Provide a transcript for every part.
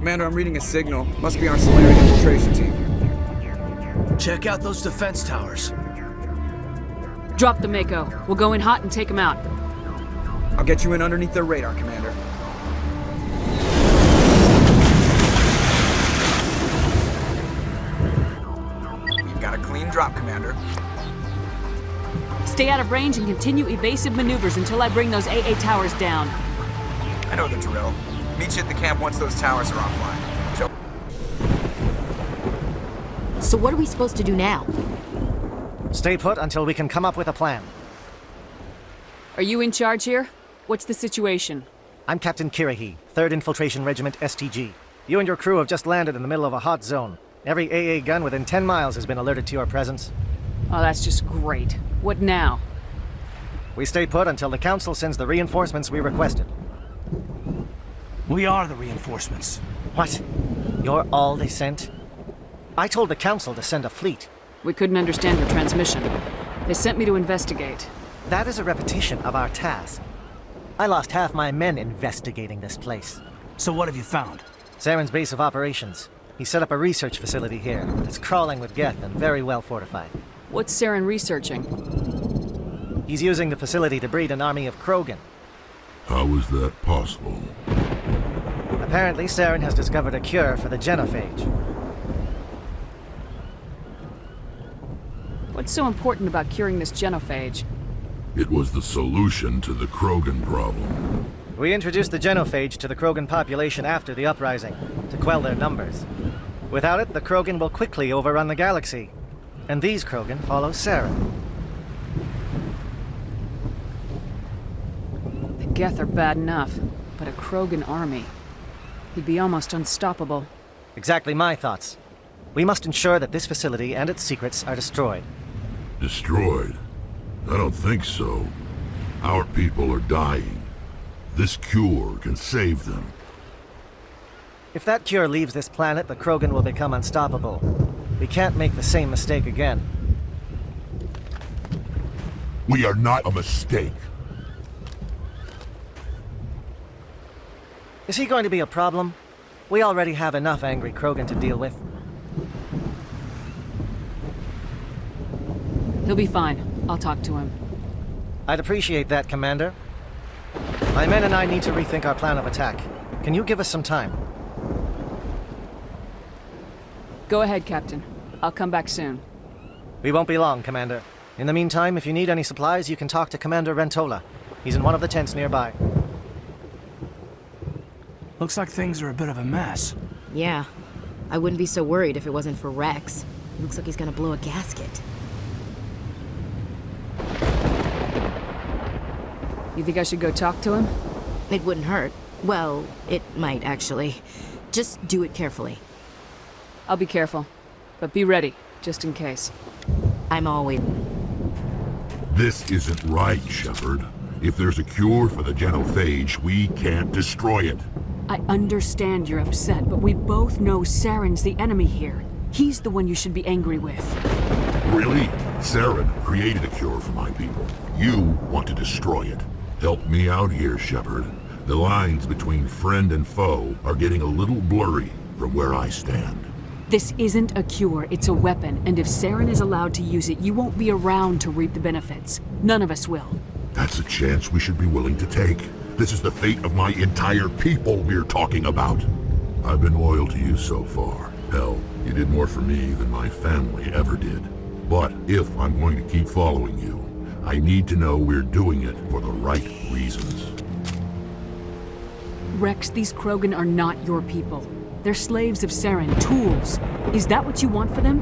Commander, I'm reading a signal. Must be our Solarian infiltration team. Check out those defense towers. Drop the Mako. We'll go in hot and take them out. I'll get you in underneath their radar, Commander. We've got a clean drop, Commander. Stay out of range and continue evasive maneuvers until I bring those AA towers down. I know the drill. Meet you at the camp once those towers are offline. Joe. So what are we supposed to do now? Stay put until we can come up with a plan. Are you in charge here? What's the situation? I'm Captain Kirahi, 3rd Infiltration Regiment STG. You and your crew have just landed in the middle of a hot zone. Every AA gun within 10 miles has been alerted to your presence. Oh, that's just great. What now? We stay put until the Council sends the reinforcements we requested. We are the reinforcements. What? You're all they sent? I told the Council to send a fleet. We couldn't understand your transmission. They sent me to investigate. That is a repetition of our task. I lost half my men investigating this place. So what have you found? Saren's base of operations. He set up a research facility here. It's crawling with Geth and very well fortified. What's Saren researching? He's using the facility to breed an army of Krogan. How is that possible? Apparently, Saren has discovered a cure for the genophage. What's so important about curing this genophage? It was the solution to the Krogan problem. We introduced the genophage to the Krogan population after the uprising, to quell their numbers. Without it, the Krogan will quickly overrun the galaxy. And these Krogan follow Saren. The Geth are bad enough, but a Krogan army. He'd be almost unstoppable. Exactly my thoughts. We must ensure that this facility and its secrets are destroyed. Destroyed? I don't think so. Our people are dying. This cure can save them. If that cure leaves this planet, the Krogan will become unstoppable. We can't make the same mistake again. We are not a mistake. Is he going to be a problem? We already have enough angry Krogan to deal with. He'll be fine. I'll talk to him. I'd appreciate that, Commander. My men and I need to rethink our plan of attack. Can you give us some time? Go ahead, Captain. I'll come back soon. We won't be long, Commander. In the meantime, if you need any supplies, you can talk to Commander Rentola. He's in one of the tents nearby. Looks like things are a bit of a mess. Yeah. I wouldn't be so worried if it wasn't for Rex. He looks like he's gonna blow a gasket. You think I should go talk to him? It wouldn't hurt. Well, it might, actually. Just do it carefully. I'll be careful. But be ready, just in case. I'm always... This isn't right, Shepard. If there's a cure for the genophage, we can't destroy it. I understand you're upset, but we both know Saren's the enemy here. He's the one you should be angry with. Really? Saren created a cure for my people. You want to destroy it. Help me out here, Shepard. The lines between friend and foe are getting a little blurry from where I stand. This isn't a cure, it's a weapon, and if Saren is allowed to use it, you won't be around to reap the benefits. None of us will. That's a chance we should be willing to take. This is the fate of my entire people we're talking about. I've been loyal to you so far. Hell, you did more for me than my family ever did. But if I'm going to keep following you, I need to know we're doing it for the right reasons. Rex, these Krogan are not your people. They're slaves of Saren, tools. Is that what you want for them?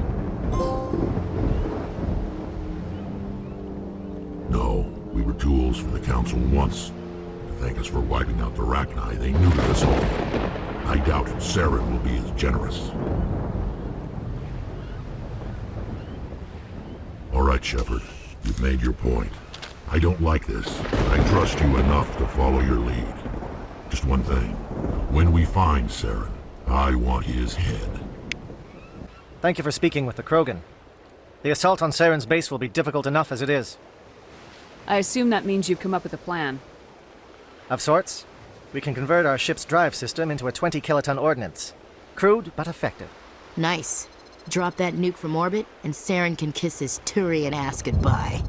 No, we were tools for the Council once. To thank us for wiping out the Rachni, they neutered us all. I doubt Saren will be as generous. All right, Shepard. You've made your point. I don't like this. I trust you enough to follow your lead. Just one thing. When we find Saren, I want his head. Thank you for speaking with the Krogan. The assault on Saren's base will be difficult enough as it is. I assume that means you've come up with a plan. Of sorts. We can convert our ship's drive system into a 20-kiloton ordnance. Crude, but effective. Nice. Drop that nuke from orbit, and Saren can kiss his Turian ass goodbye.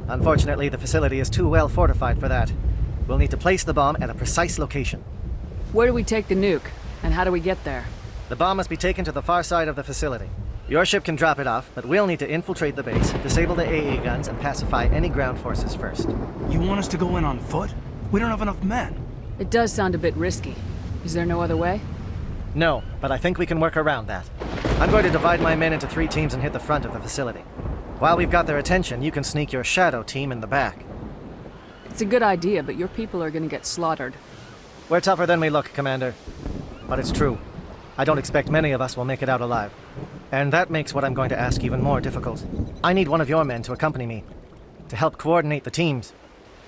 Unfortunately, the facility is too well fortified for that. We'll need to place the bomb at a precise location. Where do we take the nuke? And how do we get there? The bomb must be taken to the far side of the facility. Your ship can drop it off, but we'll need to infiltrate the base, disable the AA guns, and pacify any ground forces first. You want us to go in on foot? We don't have enough men. It does sound a bit risky. Is there no other way? No, but I think we can work around that. I'm going to divide my men into 3 teams and hit the front of the facility. While we've got their attention, you can sneak your shadow team in the back. It's a good idea, but your people are gonna get slaughtered. We're tougher than we look, Commander. But it's true. I don't expect many of us will make it out alive. And that makes what I'm going to ask even more difficult. I need one of your men to accompany me, to help coordinate the teams.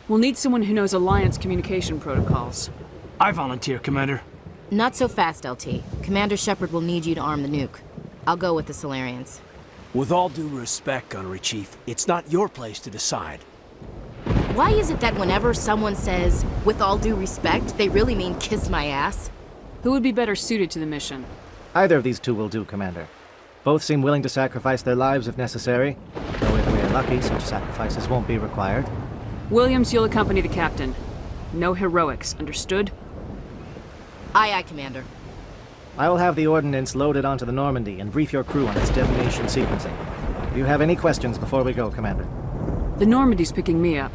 We'll need someone who knows Alliance communication protocols. I volunteer, Commander. Not so fast, LT. Commander Shepard will need you to arm the nuke. I'll go with the Solarians. With all due respect, Gunnery Chief, it's not your place to decide. Why is it that whenever someone says, with all due respect, they really mean kiss my ass? Who would be better suited to the mission? Either of these 2 will do, Commander. Both seem willing to sacrifice their lives if necessary, though if we're lucky, such sacrifices won't be required. Williams, you'll accompany the captain. No heroics, understood? Aye, aye, Commander. I will have the ordnance loaded onto the Normandy and brief your crew on its detonation sequencing. Do you have any questions before we go, Commander? The Normandy's picking me up.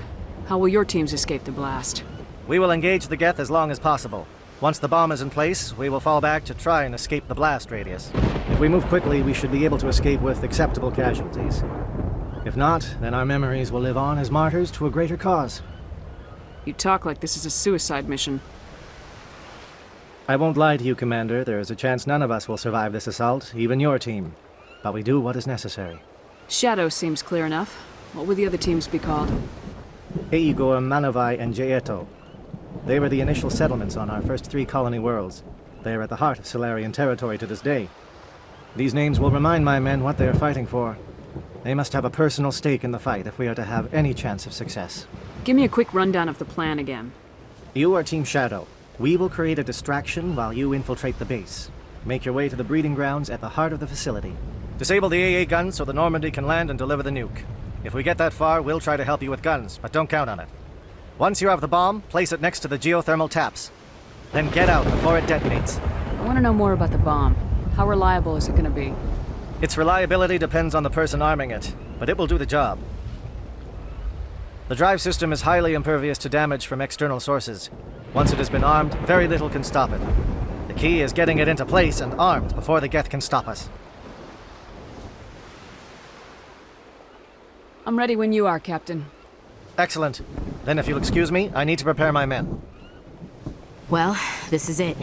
How will your teams escape the blast? We will engage the Geth as long as possible. Once the bomb is in place, we will fall back to try and escape the blast radius. If we move quickly, we should be able to escape with acceptable casualties. If not, then our memories will live on as martyrs to a greater cause. You talk like this is a suicide mission. I won't lie to you, Commander. There is a chance none of us will survive this assault, even your team. But we do what is necessary. Shadow seems clear enough. What would the other teams be called? Eigor, Manovai, and Jaeto. They were the initial settlements on our first 3 colony worlds. They are at the heart of Solarian territory to this day. These names will remind my men what they are fighting for. They must have a personal stake in the fight if we are to have any chance of success. Give me a quick rundown of the plan again. You are Team Shadow. We will create a distraction while you infiltrate the base. Make your way to the breeding grounds at the heart of the facility. Disable the AA guns so the Normandy can land and deliver the nuke. If we get that far, we'll try to help you with guns, but don't count on it. Once you have the bomb, place it next to the geothermal taps. Then get out before it detonates. I want to know more about the bomb. How reliable is it going to be? Its reliability depends on the person arming it, but it will do the job. The drive system is highly impervious to damage from external sources. Once it has been armed, very little can stop it. The key is getting it into place and armed before the Geth can stop us. I'm ready when you are, Captain. Excellent. Then if you'll excuse me, I need to prepare my men. Well, this is it.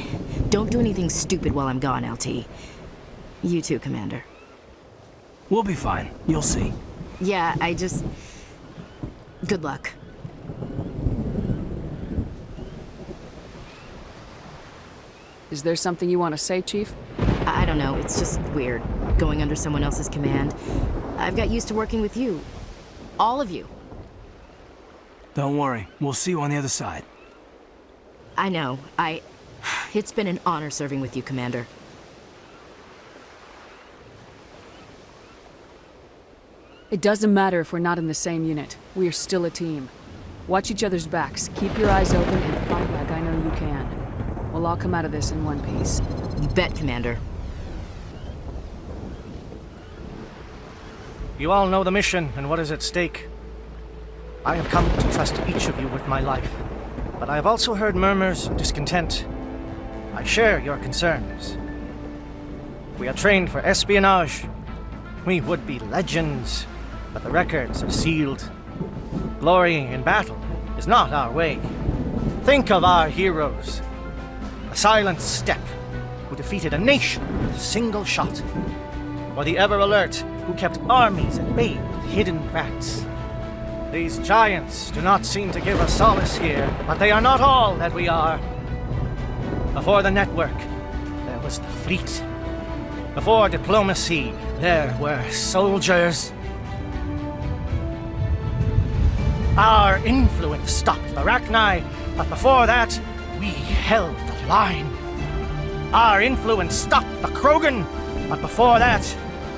Don't do anything stupid while I'm gone, LT. You too, Commander. We'll be fine. You'll see. Yeah, good luck. Is there something you want to say, Chief? I don't know, it's just weird, going under someone else's command. I've got used to working with you. All of you. Don't worry. We'll see you on the other side. I know, It's been an honor serving with you, Commander. It doesn't matter if we're not in the same unit. We are still a team. Watch each other's backs, keep your eyes open, and fight like I know you can. We'll all come out of this in one piece. You bet, Commander. You all know the mission and what is at stake. I have come to trust each of you with my life, but I have also heard murmurs and discontent. I share your concerns. We are trained for espionage. We would be legends, but the records are sealed. Glory in battle is not our way. Think of our heroes. A silent step who defeated a nation with a single shot. Or the ever-alert who kept armies at bay with hidden rats. These giants do not seem to give us solace here, but they are not all that we are. Before the network, there was the fleet. Before diplomacy, there were soldiers. Our influence stopped the Rachni, but before that, we held the line. Our influence stopped the Krogan, but before that,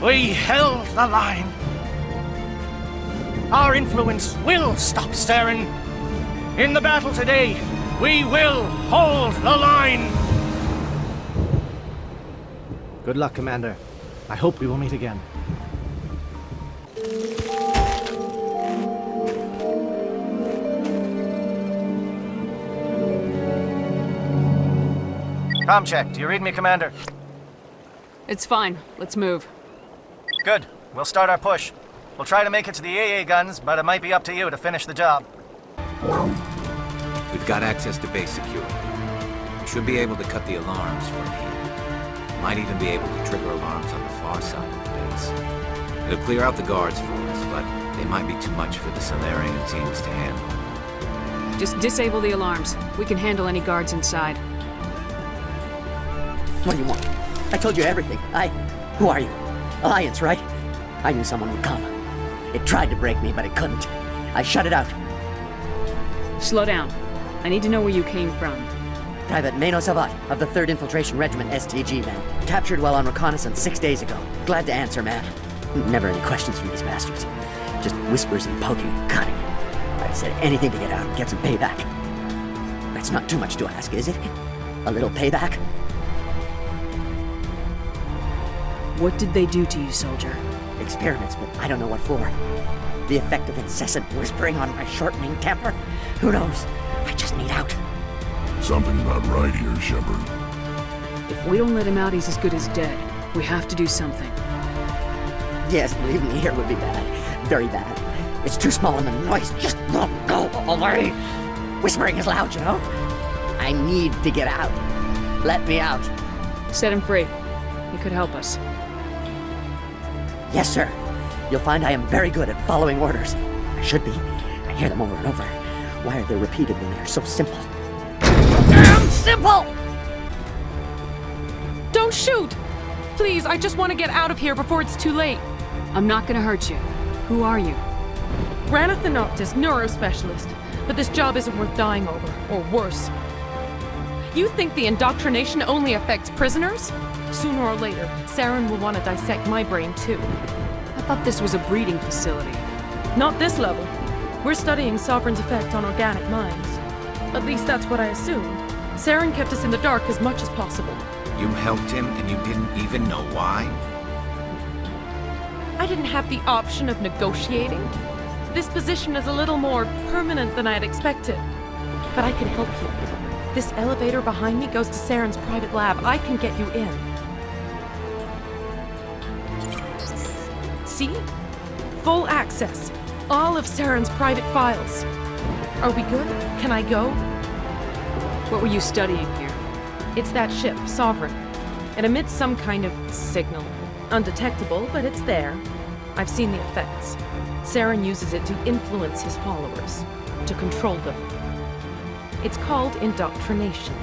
we held the line. Our influence will stop Saren. In the battle today, we will hold the line. Good luck, Commander. I hope we will meet again. Com check. Do you read me, Commander? It's fine. Let's move. Good. We'll start our push. We'll try to make it to the AA guns, but it might be up to you to finish the job. We've got access to base security. We should be able to cut the alarms from here. Might even be able to trigger alarms on the far side of the base. It'll clear out the guards for us, but they might be too much for the Solarian teams to handle. Just disable the alarms. We can handle any guards inside. What do you want? I told you everything. Who are you? Alliance, right? I knew someone would come. It tried to break me, but it couldn't. I shut it out. Slow down. I need to know where you came from. Private Mano Savat of the 3rd Infiltration Regiment STG, man. Captured while on reconnaissance 6 days ago. Glad to answer, man. Never any questions from these bastards. Just whispers and poking and cutting. I said anything to get out and get some payback. That's not too much to ask, is it? A little payback? What did they do to you, soldier? Experiments, but I don't know what for. The effect of incessant whispering on my shortening temper? Who knows? I just need out. Something's not right here, Shepard. If we don't let him out, he's as good as dead. We have to do something. Yes, leaving me here would be bad. Very bad. It's too small and the noise just won't go away. Whispering is loud, you know? I need to get out. Let me out. Set him free. He could help us. Yes, sir. You'll find I am very good at following orders. I should be. I hear them over and over. Why are they repeated when they're so simple? Damn simple! Don't shoot! Please, I just want to get out of here before it's too late. I'm not gonna hurt you. Who are you? Ranathanoptis, neurospecialist. But this job isn't worth dying over, or worse. You think the indoctrination only affects prisoners? Sooner or later, Saren will want to dissect my brain too. I thought this was a breeding facility. Not this level. We're studying Sovereign's effect on organic minds. At least that's what I assumed. Saren kept us in the dark as much as possible. You helped him and you didn't even know why? I didn't have the option of negotiating. This position is a little more permanent than I had expected. But I can help you. This elevator behind me goes to Saren's private lab. I can get you in. See? Full access. All of Saren's private files. Are we good? Can I go? What were you studying here? It's that ship, Sovereign. It emits some kind of signal. Undetectable, but it's there. I've seen the effects. Saren uses it to influence his followers, to control them. It's called indoctrination.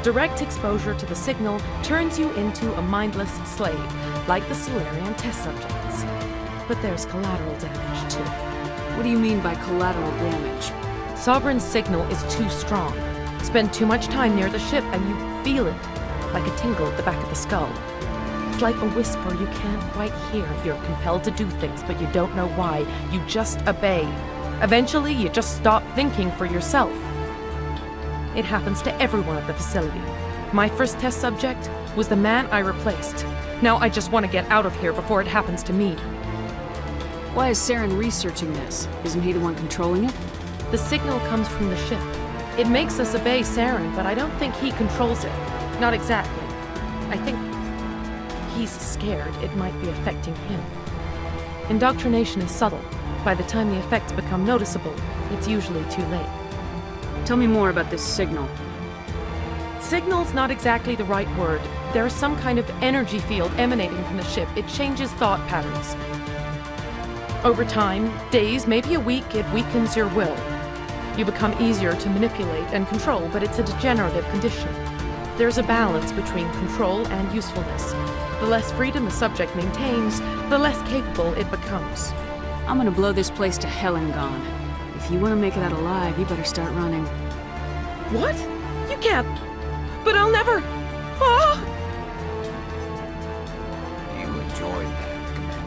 Direct exposure to the signal turns you into a mindless slave, like the Solarian test subjects. But there's collateral damage, too. What do you mean by collateral damage? Sovereign's signal is too strong. Spend too much time near the ship and you feel it, like a tingle at the back of the skull. It's like a whisper you can't quite hear. You're compelled to do things, but you don't know why. You just obey. Eventually, you just stop thinking for yourself. It happens to everyone at the facility. My first test subject was the man I replaced. Now I just want to get out of here before it happens to me. Why is Saren researching this? Isn't he the one controlling it? The signal comes from the ship. It makes us obey Saren, but I don't think he controls it. Not exactly. I think he's scared it might be affecting him. Indoctrination is subtle. By the time the effects become noticeable, it's usually too late. Tell me more about this signal. Signal's not exactly the right word. There is some kind of energy field emanating from the ship. It changes thought patterns. Over time, days, maybe a week, it weakens your will. You become easier to manipulate and control, but it's a degenerative condition. There's a balance between control and usefulness. The less freedom the subject maintains, the less capable it becomes. I'm gonna blow this place to hell and gone. If you want to make it out alive, you better start running. What? You can't. But I'll never. Ah! You enjoyed that, Commander.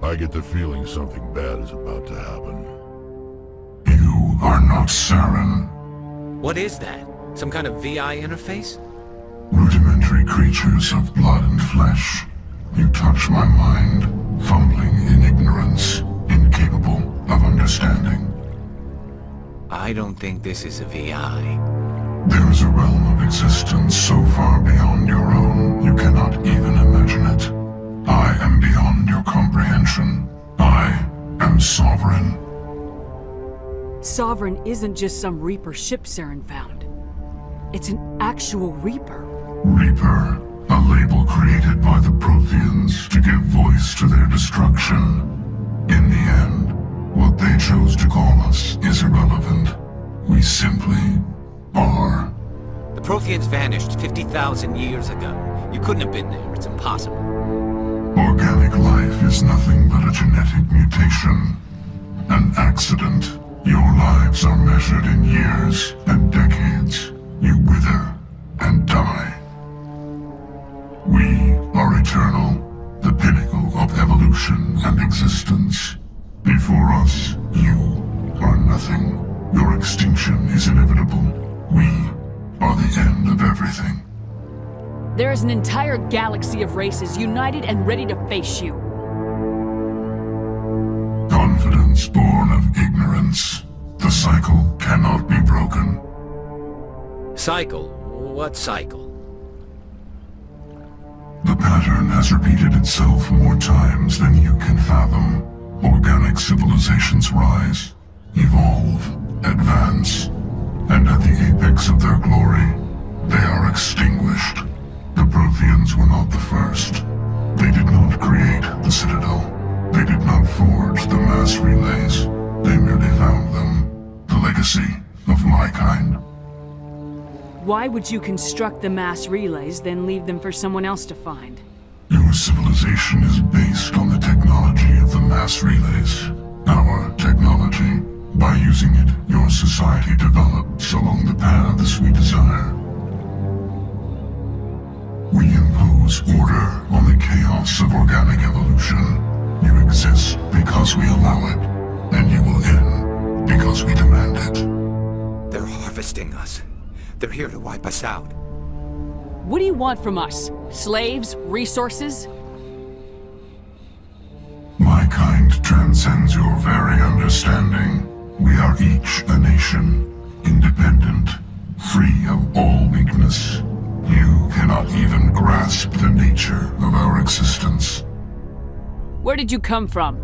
I get the feeling something bad is about to happen. You are not Saren. What is that? Some kind of VI interface? Rudimentary creatures of blood and flesh. You touch my mind, fumbling in ignorance, incapable of understanding. I don't think this is a VI. There is a realm of existence so far beyond your own, you cannot even imagine it. I am beyond your comprehension. I am sovereign. Sovereign isn't just some Reaper ship Saren found. It's an actual Reaper. Reaper, a label created by the Protheans to give voice to their destruction. In the end, what they chose to call us is irrelevant. We simply are. The Protheans vanished 50,000 years ago. You couldn't have been there. It's impossible. Organic life is nothing but a genetic mutation. An accident. Your lives are measured in years and decades. You wither and die. We are eternal, the pinnacle of evolution and existence. Before us, you are nothing. Your extinction is inevitable. We are the end of everything. There is an entire galaxy of races united and ready to face you. Confidence born of ignorance. The cycle cannot be broken. Cycle? What cycle? The pattern has repeated itself more times than you can fathom. Organic civilizations rise, evolve, advance, and at the apex of their glory, they are extinguished. The Protheans were not the first. They did not create the Citadel. They did not forge the mass relays. They merely found them, the legacy of my kind. Why would you construct the mass relays, then leave them for someone else to find? Your civilization is based on the technology of the mass relays. Our technology. By using it, your society develops along the paths we desire. We impose order on the chaos of organic evolution. You exist because we allow it, and you will end because we demand it. They're harvesting us. They're here to wipe us out. What do you want from us? Slaves? Resources? My kind transcends your very understanding. We are each a nation, independent, free of all weakness. You cannot even grasp the nature of our existence. Where did you come from?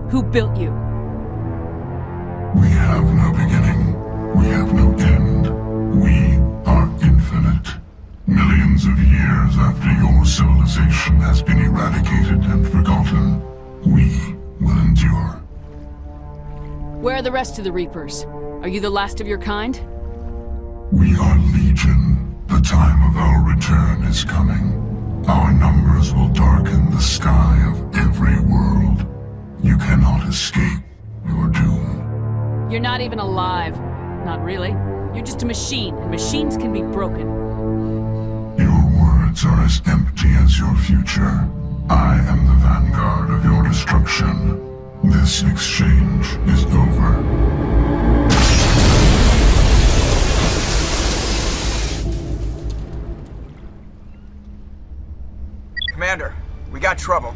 Who built you? We have no beginning. We have no end. We are infinite. Millions of years after your civilization has been eradicated and forgotten, we will endure. Where are the rest of the Reapers? Are you the last of your kind? We are Legion. The time of our return is coming. Our numbers will darken the sky of every world. You cannot escape your doom. You're not even alive. Not really. You're just a machine, and machines can be broken. Your words are as empty as your future. I am the vanguard of your destruction. This exchange is over. Commander, we got trouble.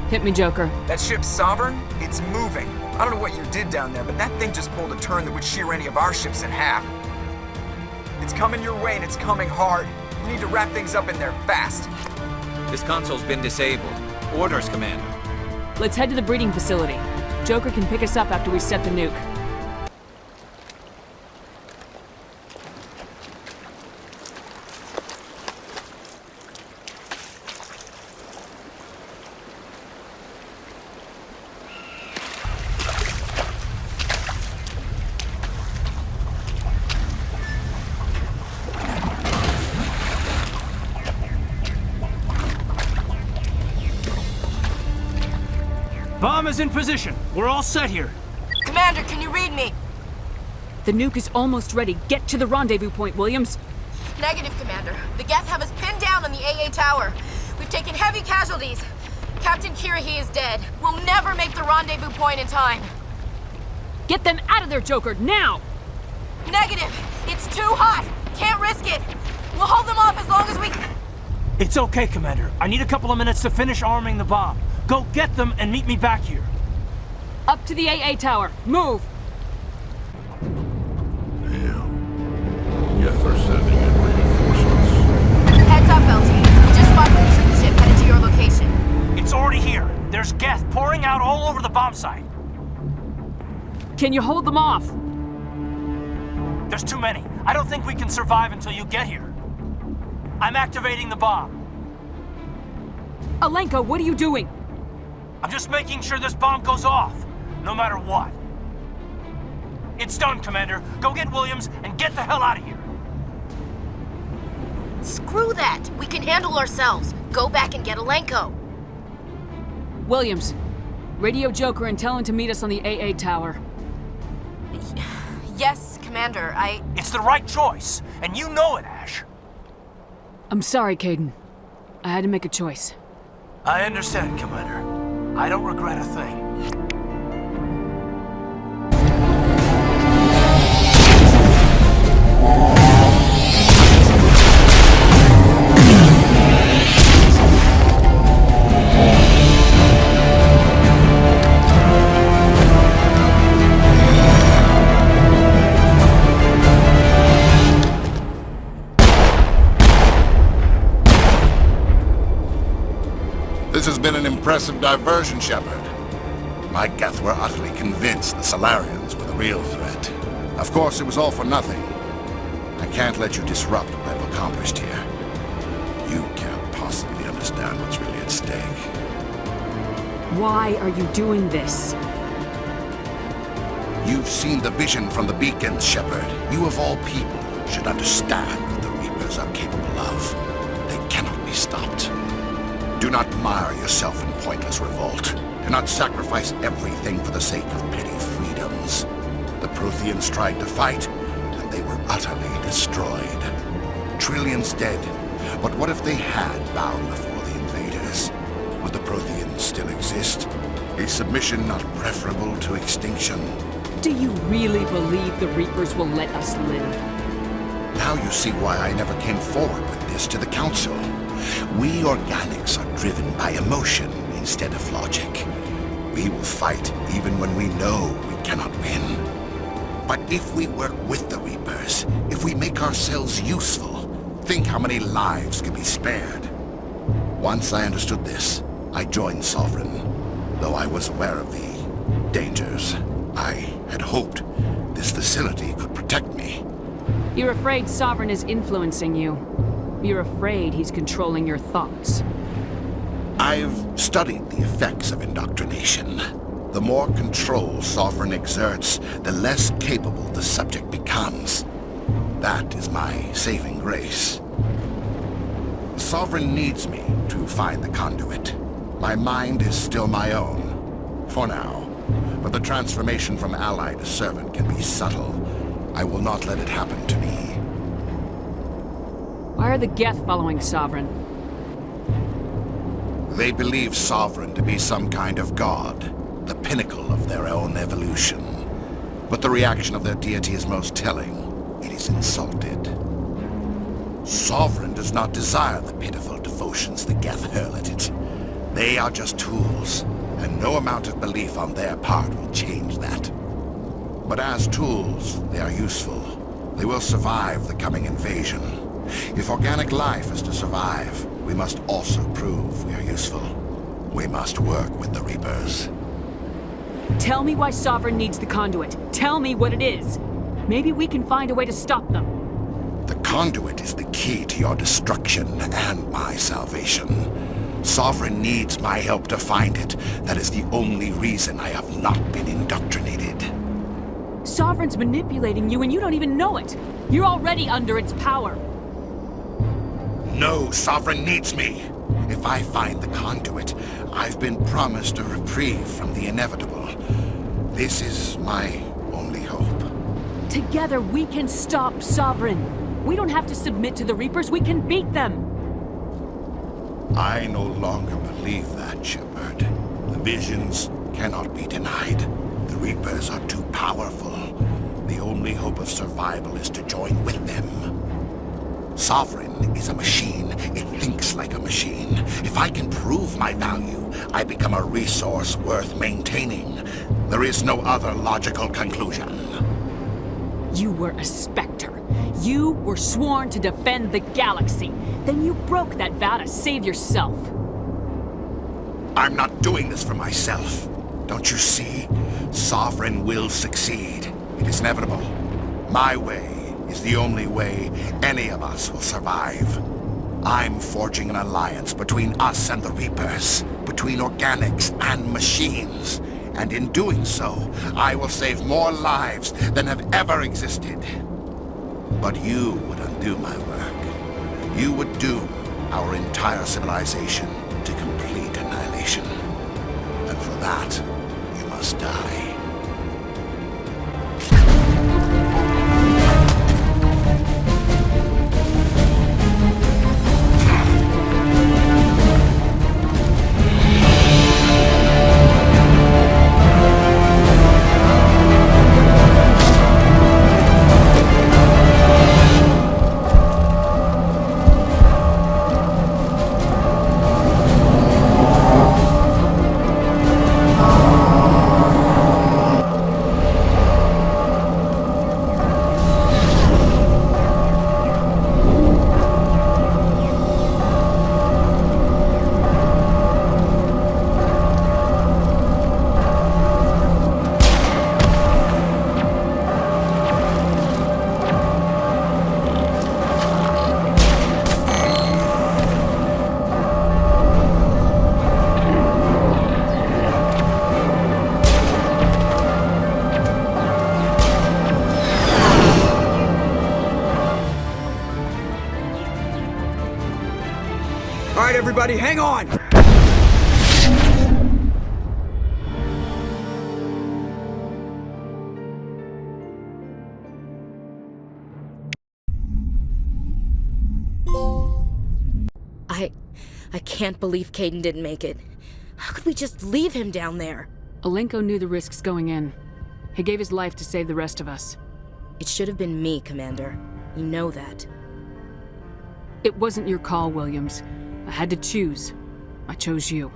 Hit me, Joker. That ship's Sovereign? It's moving. I don't know what you did down there, but that thing just pulled a turn that would shear any of our ships in half. It's coming your way and it's coming hard. You need to wrap things up in there fast. This console's been disabled. Orders, Commander. Let's head to the breeding facility. Joker can pick us up after we set the nuke. Bomb is in position. We're all set here. Commander, can you read me? The nuke is almost ready. Get to the rendezvous point, Williams. Negative, Commander. The Geth have us pinned down on the AA tower. We've taken heavy casualties. Captain Kirahi is dead. We'll never make the rendezvous point in time. Get them out of there, Joker, now! Negative. It's too hot. Can't risk it. We'll hold them off as long as we... It's okay, Commander. I need a couple of minutes to finish arming the bomb. Go get them and meet me back here. Up to the AA tower. Move! Damn. Yes, they're sending in reinforcements. Heads up, LT. We just spotted a troop ship headed to your location. It's already here. There's Geth pouring out all over the bomb site. Can you hold them off? There's too many. I don't think we can survive until you get here. I'm activating the bomb. Alenka, what are you doing? I'm just making sure this bomb goes off, no matter what. It's done, Commander. Go get Williams and get the hell out of here. Screw that. We can handle ourselves. Go back and get Alenko. Williams, radio Joker and tell him to meet us on the AA tower. Yes, Commander, It's the right choice, and you know it, Ash. I'm sorry, Caden. I had to make a choice. I understand, Commander. I don't regret a thing. This has been an impressive diversion, Shepard. My Geth were utterly convinced the Solarians were the real threat. Of course, it was all for nothing. I can't let you disrupt what I've accomplished here. You can't possibly understand what's really at stake. Why are you doing this? You've seen the vision from the beacons, Shepard. You of all people should understand what the Reapers are capable of. They cannot be stopped. Do not mire yourself in pointless revolt. Do not sacrifice everything for the sake of petty freedoms. The Protheans tried to fight, and they were utterly destroyed. Trillions dead, but what if they had bowed before the invaders? Would the Protheans still exist? A submission not preferable to extinction? Do you really believe the Reapers will let us live? Now you see why I never came forward with this to the Council. We organics are driven by emotion instead of logic. We will fight even when we know we cannot win. But if we work with the Reapers, if we make ourselves useful, think how many lives can be spared. Once I understood this, I joined Sovereign, though I was aware of the dangers. I had hoped this facility could protect me. You're afraid Sovereign is influencing you. You're afraid he's controlling your thoughts. I've studied the effects of indoctrination. The more control Sovereign exerts, the less capable the subject becomes. That is my saving grace. Sovereign needs me to find the conduit. My mind is still my own, for now. But the transformation from ally to servant can be subtle. I will not let it happen to me. Why are the Geth following Sovereign? They believe Sovereign to be some kind of god, the pinnacle of their own evolution. But the reaction of their deity is most telling. It is insulted. Sovereign does not desire the pitiful devotions the Geth hurl at it. They are just tools, and no amount of belief on their part will change that. But as tools, they are useful. They will survive the coming invasion. If organic life is to survive, we must also prove we are useful. We must work with the Reapers. Tell me why Sovereign needs the conduit. Tell me what it is. Maybe we can find a way to stop them. The conduit is the key to your destruction and my salvation. Sovereign needs my help to find it. That is the only reason I have not been indoctrinated. Sovereign's manipulating you and you don't even know it. You're already under its power. No, Sovereign needs me. If I find the conduit, I've been promised a reprieve from the inevitable. This is my only hope. Together we can stop Sovereign. We don't have to submit to the Reapers, we can beat them. I no longer believe that, Shepard. The visions cannot be denied. The Reapers are too powerful. The only hope of survival is to join with them. Sovereign is a machine. It thinks like a machine. If I can prove my value, I become a resource worth maintaining. There is no other logical conclusion. You were a Spectre. You were sworn to defend the galaxy. Then you broke that vow to save yourself. I'm not doing this for myself. Don't you see? Sovereign will succeed. It is inevitable. My way is the only way any of us will survive. I'm forging an alliance between us and the Reapers, between organics and machines. And in doing so, I will save more lives than have ever existed. But you would undo my work. You would doom our entire civilization to complete annihilation. And for that, you must die. All right, everybody, hang on! I can't believe Caden didn't make it. How could we just leave him down there? Alenko knew the risks going in. He gave his life to save the rest of us. It should have been me, Commander. You know that. It wasn't your call, Williams. I had to choose. I chose you.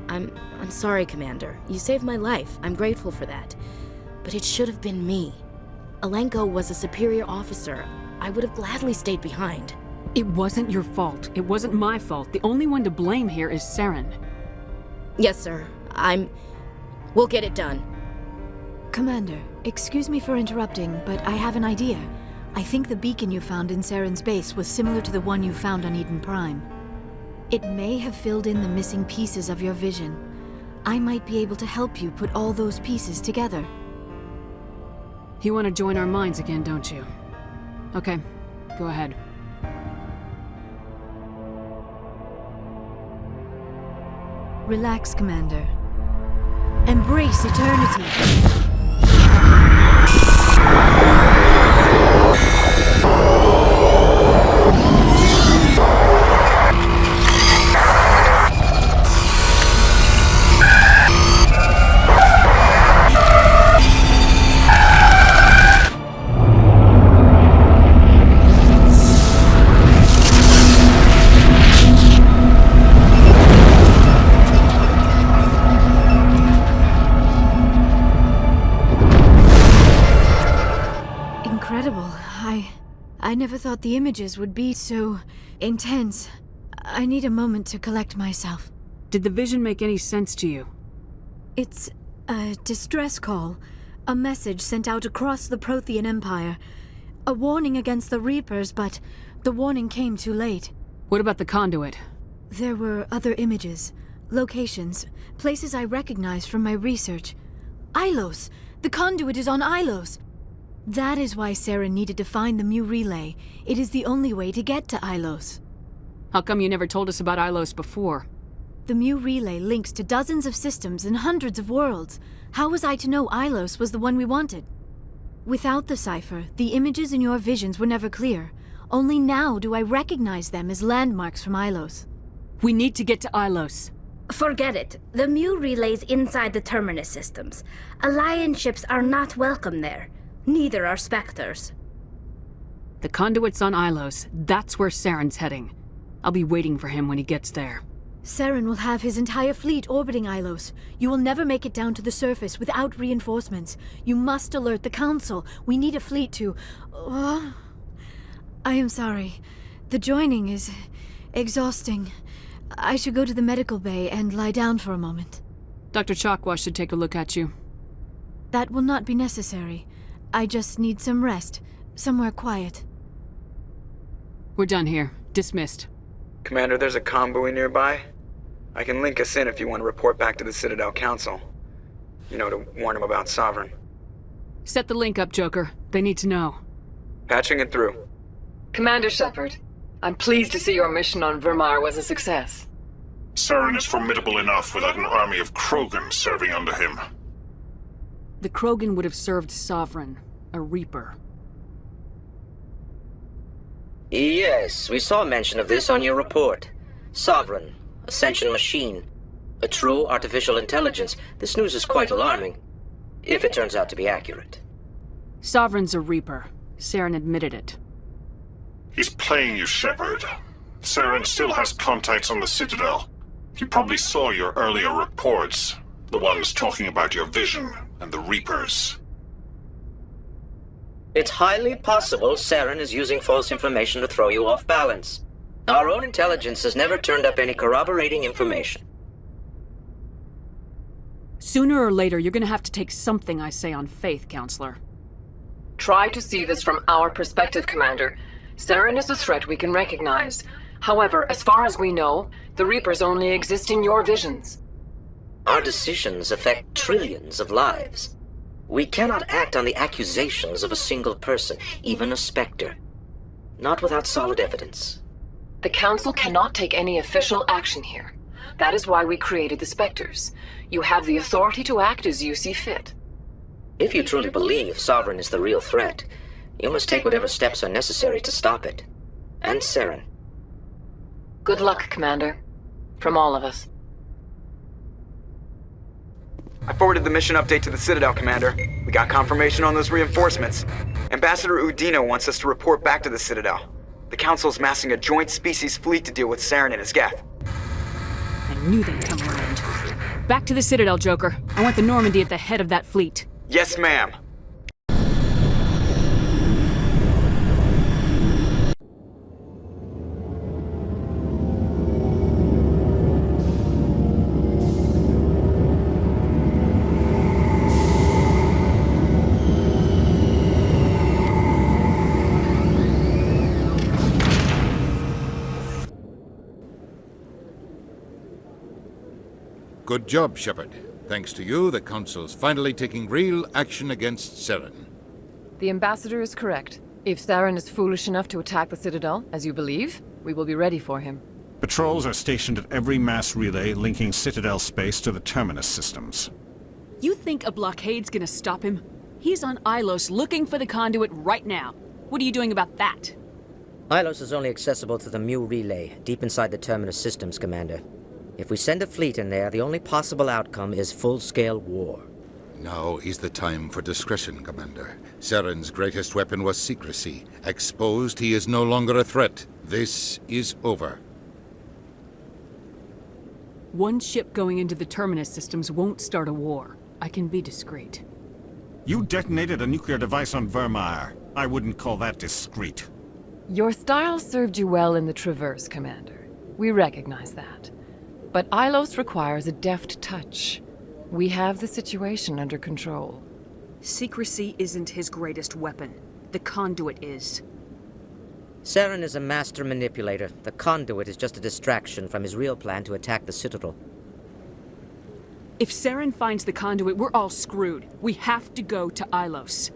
I'm sorry, Commander. You saved my life. I'm grateful for that. But it should have been me. Alenko was a superior officer. I would have gladly stayed behind. It wasn't your fault. It wasn't my fault. The only one to blame here is Saren. Yes, sir. We'll get it done. Commander, excuse me for interrupting, but I have an idea. I think the beacon you found in Saren's base was similar to the one you found on Eden Prime. It may have filled in the missing pieces of your vision. I might be able to help you put all those pieces together. You want to join our minds again, don't you? Okay, go ahead. Relax, Commander. Embrace eternity. terrible. I never thought the images would be so intense. I need a moment to collect myself. Did the vision make any sense to you? It's a distress call. A message sent out across the Prothean Empire. A warning against the Reapers, but the warning came too late. What about the conduit? There were other images, locations, places I recognized from my research. Ilos! The conduit is on Ilos! That is why Saren needed to find the Mu relay. It is the only way to get to Ilos. How come you never told us about Ilos before? The Mu relay links to dozens of systems and hundreds of worlds. How was I to know Ilos was the one we wanted? Without the cipher, the images in your visions were never clear. Only now do I recognize them as landmarks from Ilos. We need to get to Ilos. Forget it. The Mu relay's inside the Terminus systems. Alliance ships are not welcome there. Neither are Spectres. The conduit's on Ilos. That's where Saren's heading. I'll be waiting for him when he gets there. Saren will have his entire fleet orbiting Ilos. You will never make it down to the surface without reinforcements. You must alert the Council. We need a fleet to... I am sorry. The joining is exhausting. I should go to the medical bay and lie down for a moment. Dr. Chakwa should take a look at you. That will not be necessary. I just need some rest. Somewhere quiet. We're done here. Dismissed. Commander, there's a comm buoy nearby. I can link us in if you want to report back to the Citadel Council. You know, to warn them about Sovereign. Set the link up, Joker. They need to know. Patching it through. Commander Shepard, I'm pleased to see your mission on Vermar was a success. Saren is formidable enough without an army of Krogan serving under him. The Krogan would have served Sovereign, a Reaper. Yes, we saw mention of this on your report. Sovereign, Ascension machine, a true artificial intelligence. This news is quite alarming, if it turns out to be accurate. Sovereign's a Reaper. Saren admitted it. He's playing you, Shepard. Saren still has contacts on the Citadel. He probably saw your earlier reports, the ones talking about your vision and the Reapers. It's highly possible Saren is using false information to throw you off balance. Our own intelligence has never turned up any corroborating information. Sooner or later, you're gonna have to take something I say on faith, Counselor. Try to see this from our perspective, Commander. Saren is a threat we can recognize. However, as far as we know, the Reapers only exist in your visions. Our decisions affect trillions of lives. We cannot act on the accusations of a single person, even a Spectre. Not without solid evidence. The Council cannot take any official action here. That is why we created the Spectres. You have the authority to act as you see fit. If you truly believe Sovereign is the real threat, you must take whatever steps are necessary to stop it. And Saren. Good luck, Commander. From all of us. I forwarded the mission update to the Citadel, Commander. We got confirmation on those reinforcements. Ambassador Udino wants us to report back to the Citadel. The Council's massing a joint species fleet to deal with Saren and his Geth. I knew they'd come around. Back to the Citadel, Joker. I want the Normandy at the head of that fleet. Yes, ma'am. Good job, Shepard. Thanks to you, the Council's finally taking real action against Saren. The Ambassador is correct. If Saren is foolish enough to attack the Citadel, as you believe, we will be ready for him. Patrols are stationed at every mass relay linking Citadel space to the Terminus systems. You think a blockade's gonna stop him? He's on Ilos looking for the conduit right now. What are you doing about that? Ilos is only accessible to the Mu relay, deep inside the Terminus systems, Commander. If we send a fleet in there, the only possible outcome is full-scale war. Now is the time for discretion, Commander. Saren's greatest weapon was secrecy. Exposed, he is no longer a threat. This is over. One ship going into the Terminus systems won't start a war. I can be discreet. You detonated a nuclear device on Vermar. I wouldn't call that discreet. Your style served you well in the Traverse, Commander. We recognize that. But Ilos requires a deft touch. We have the situation under control. Secrecy isn't his greatest weapon. The conduit is. Saren is a master manipulator. The conduit is just a distraction from his real plan to attack the Citadel. If Saren finds the conduit, we're all screwed. We have to go to Ilos.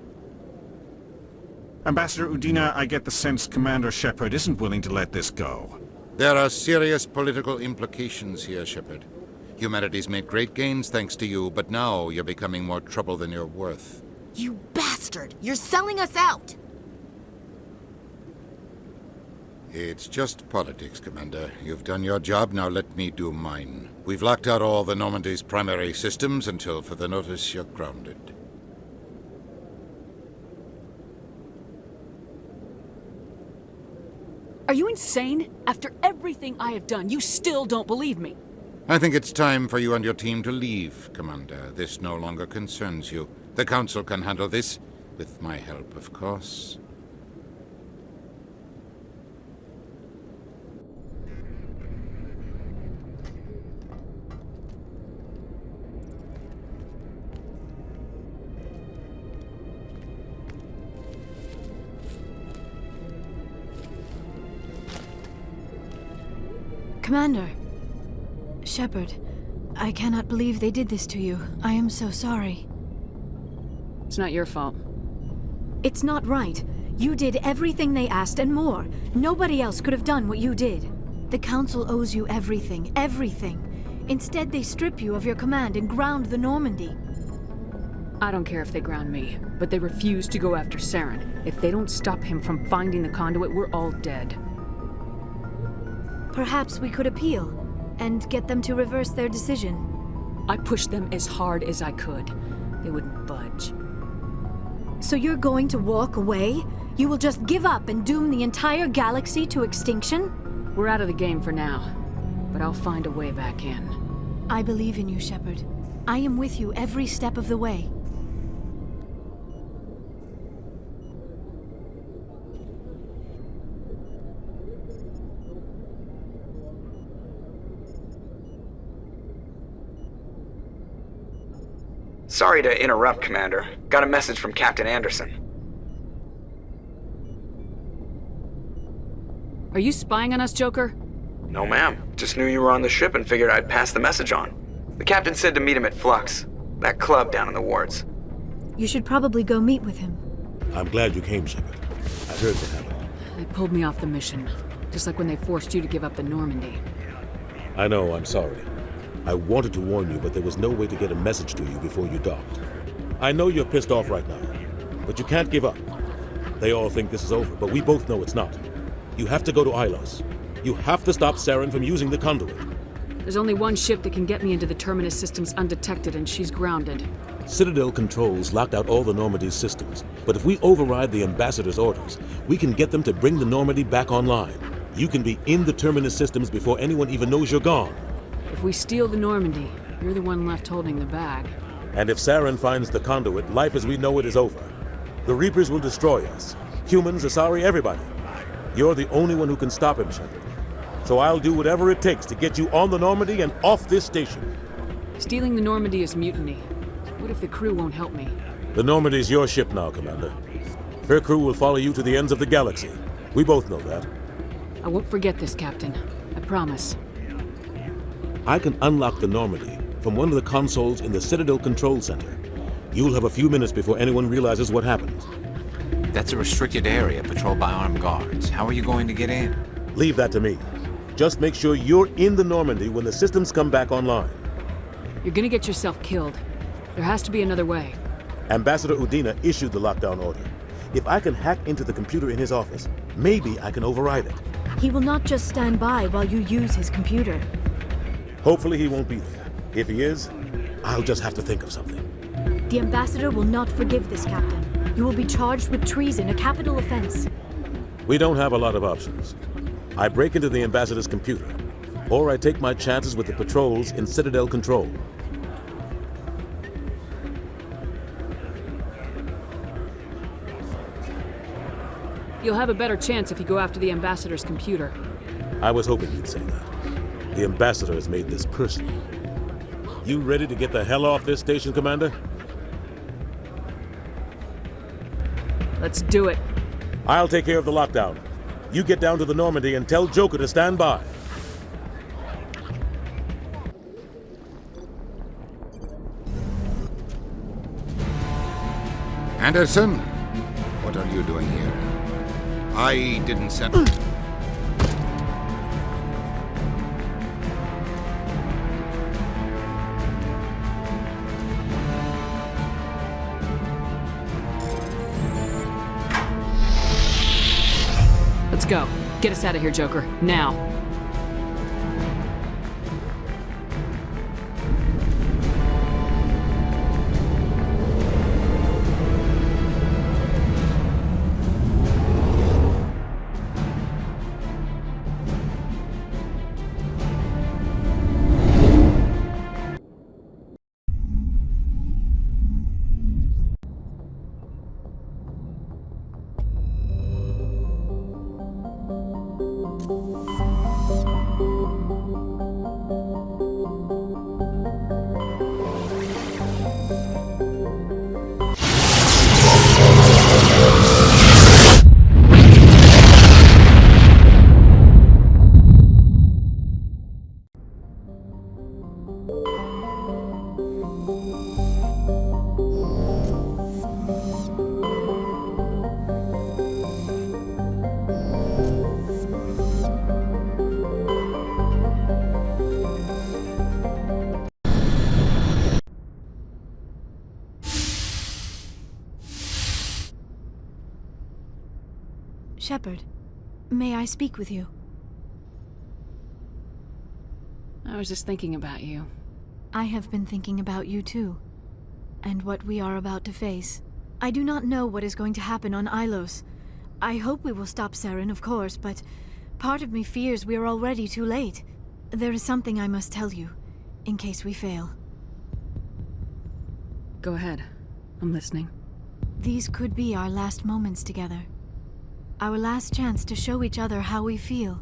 Ambassador Udina, I get the sense Commander Shepard isn't willing to let this go. There are serious political implications here, Shepard. Humanity's made great gains thanks to you, but now you're becoming more trouble than you're worth. You bastard! You're selling us out! It's just politics, Commander. You've done your job, now let me do mine. We've locked out all the Normandy's primary systems until further notice you're grounded. Are you insane? After everything I have done, you still don't believe me. I think it's time for you and your team to leave, Commander. This no longer concerns you. The Council can handle this, with my help, of course. Commander. Shepard, I cannot believe they did this to you. I am so sorry. It's not your fault. It's not right. You did everything they asked and more. Nobody else could have done what you did. The Council owes you everything, everything. Instead, they strip you of your command and ground the Normandy. I don't care if they ground me, but they refuse to go after Saren. If they don't stop him from finding the conduit, we're all dead. Perhaps we could appeal and get them to reverse their decision. I pushed them as hard as I could. They wouldn't budge. So you're going to walk away? You will just give up and doom the entire galaxy to extinction? We're out of the game for now, but I'll find a way back in. I believe in you, Shepard. I am with you every step of the way. Sorry to interrupt, Commander. Got a message from Captain Anderson. Are you spying on us, Joker? No, ma'am. Just knew you were on the ship and figured I'd pass the message on. The captain said to meet him at Flux, that club down in the wards. You should probably go meet with him. I'm glad you came, Shepard. I heard what happened. They pulled me off the mission, just like when they forced you to give up the Normandy. I know, I'm sorry. I wanted to warn you, but there was no way to get a message to you before you docked. I know you're pissed off right now, but you can't give up. They all think this is over, but we both know it's not. You have to go to Ilos. You have to stop Saren from using the conduit. There's only one ship that can get me into the Terminus systems undetected, and she's grounded. Citadel controls locked out all the Normandy's systems, but if we override the Ambassador's orders, we can get them to bring the Normandy back online. You can be in the Terminus systems before anyone even knows you're gone. If we steal the Normandy, you're the one left holding the bag. And if Saren finds the conduit, life as we know it is over. The Reapers will destroy us. Humans, Asari, everybody. You're the only one who can stop him, Shepard. So I'll do whatever it takes to get you on the Normandy and off this station. Stealing the Normandy is mutiny. What if the crew won't help me? The Normandy's your ship now, Commander. Her crew will follow you to the ends of the galaxy. We both know that. I won't forget this, Captain. I promise. I can unlock the Normandy from one of the consoles in the Citadel Control Center. You'll have a few minutes before anyone realizes what happened. That's a restricted area patrolled by armed guards. How are you going to get in? Leave that to me. Just make sure you're in the Normandy when the systems come back online. You're gonna get yourself killed. There has to be another way. Ambassador Udina issued the lockdown order. If I can hack into the computer in his office, maybe I can override it. He will not just stand by while you use his computer. Hopefully he won't be there. If he is, I'll just have to think of something. The Ambassador will not forgive this, Captain. You will be charged with treason, a capital offense. We don't have a lot of options. I break into the Ambassador's computer, or I take my chances with the patrols in Citadel Control. You'll have a better chance if you go after the Ambassador's computer. I was hoping you'd say that. The Ambassador has made this personal. You ready to get the hell off this station, Commander? Let's do it. I'll take care of the lockdown. You get down to the Normandy and tell Joker to stand by. Anderson, what are you doing here? I didn't send... Let's go. Get us out of here, Joker. Now. Shepard, may I speak with you? I was just thinking about you. I have been thinking about you too, and what we are about to face. I do not know what is going to happen on Ilos. I hope we will stop Saren, of course, but part of me fears we are already too late. There is something I must tell you, in case we fail. Go ahead. I'm listening. These could be our last moments together. Our last chance to show each other how we feel.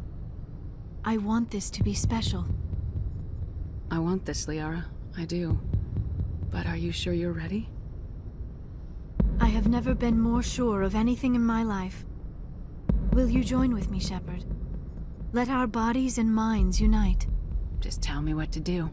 I want this to be special. I want this, Liara. I do. But are you sure you're ready? I have never been more sure of anything in my life. Will you join with me, Shepard? Let our bodies and minds unite. Just tell me what to do.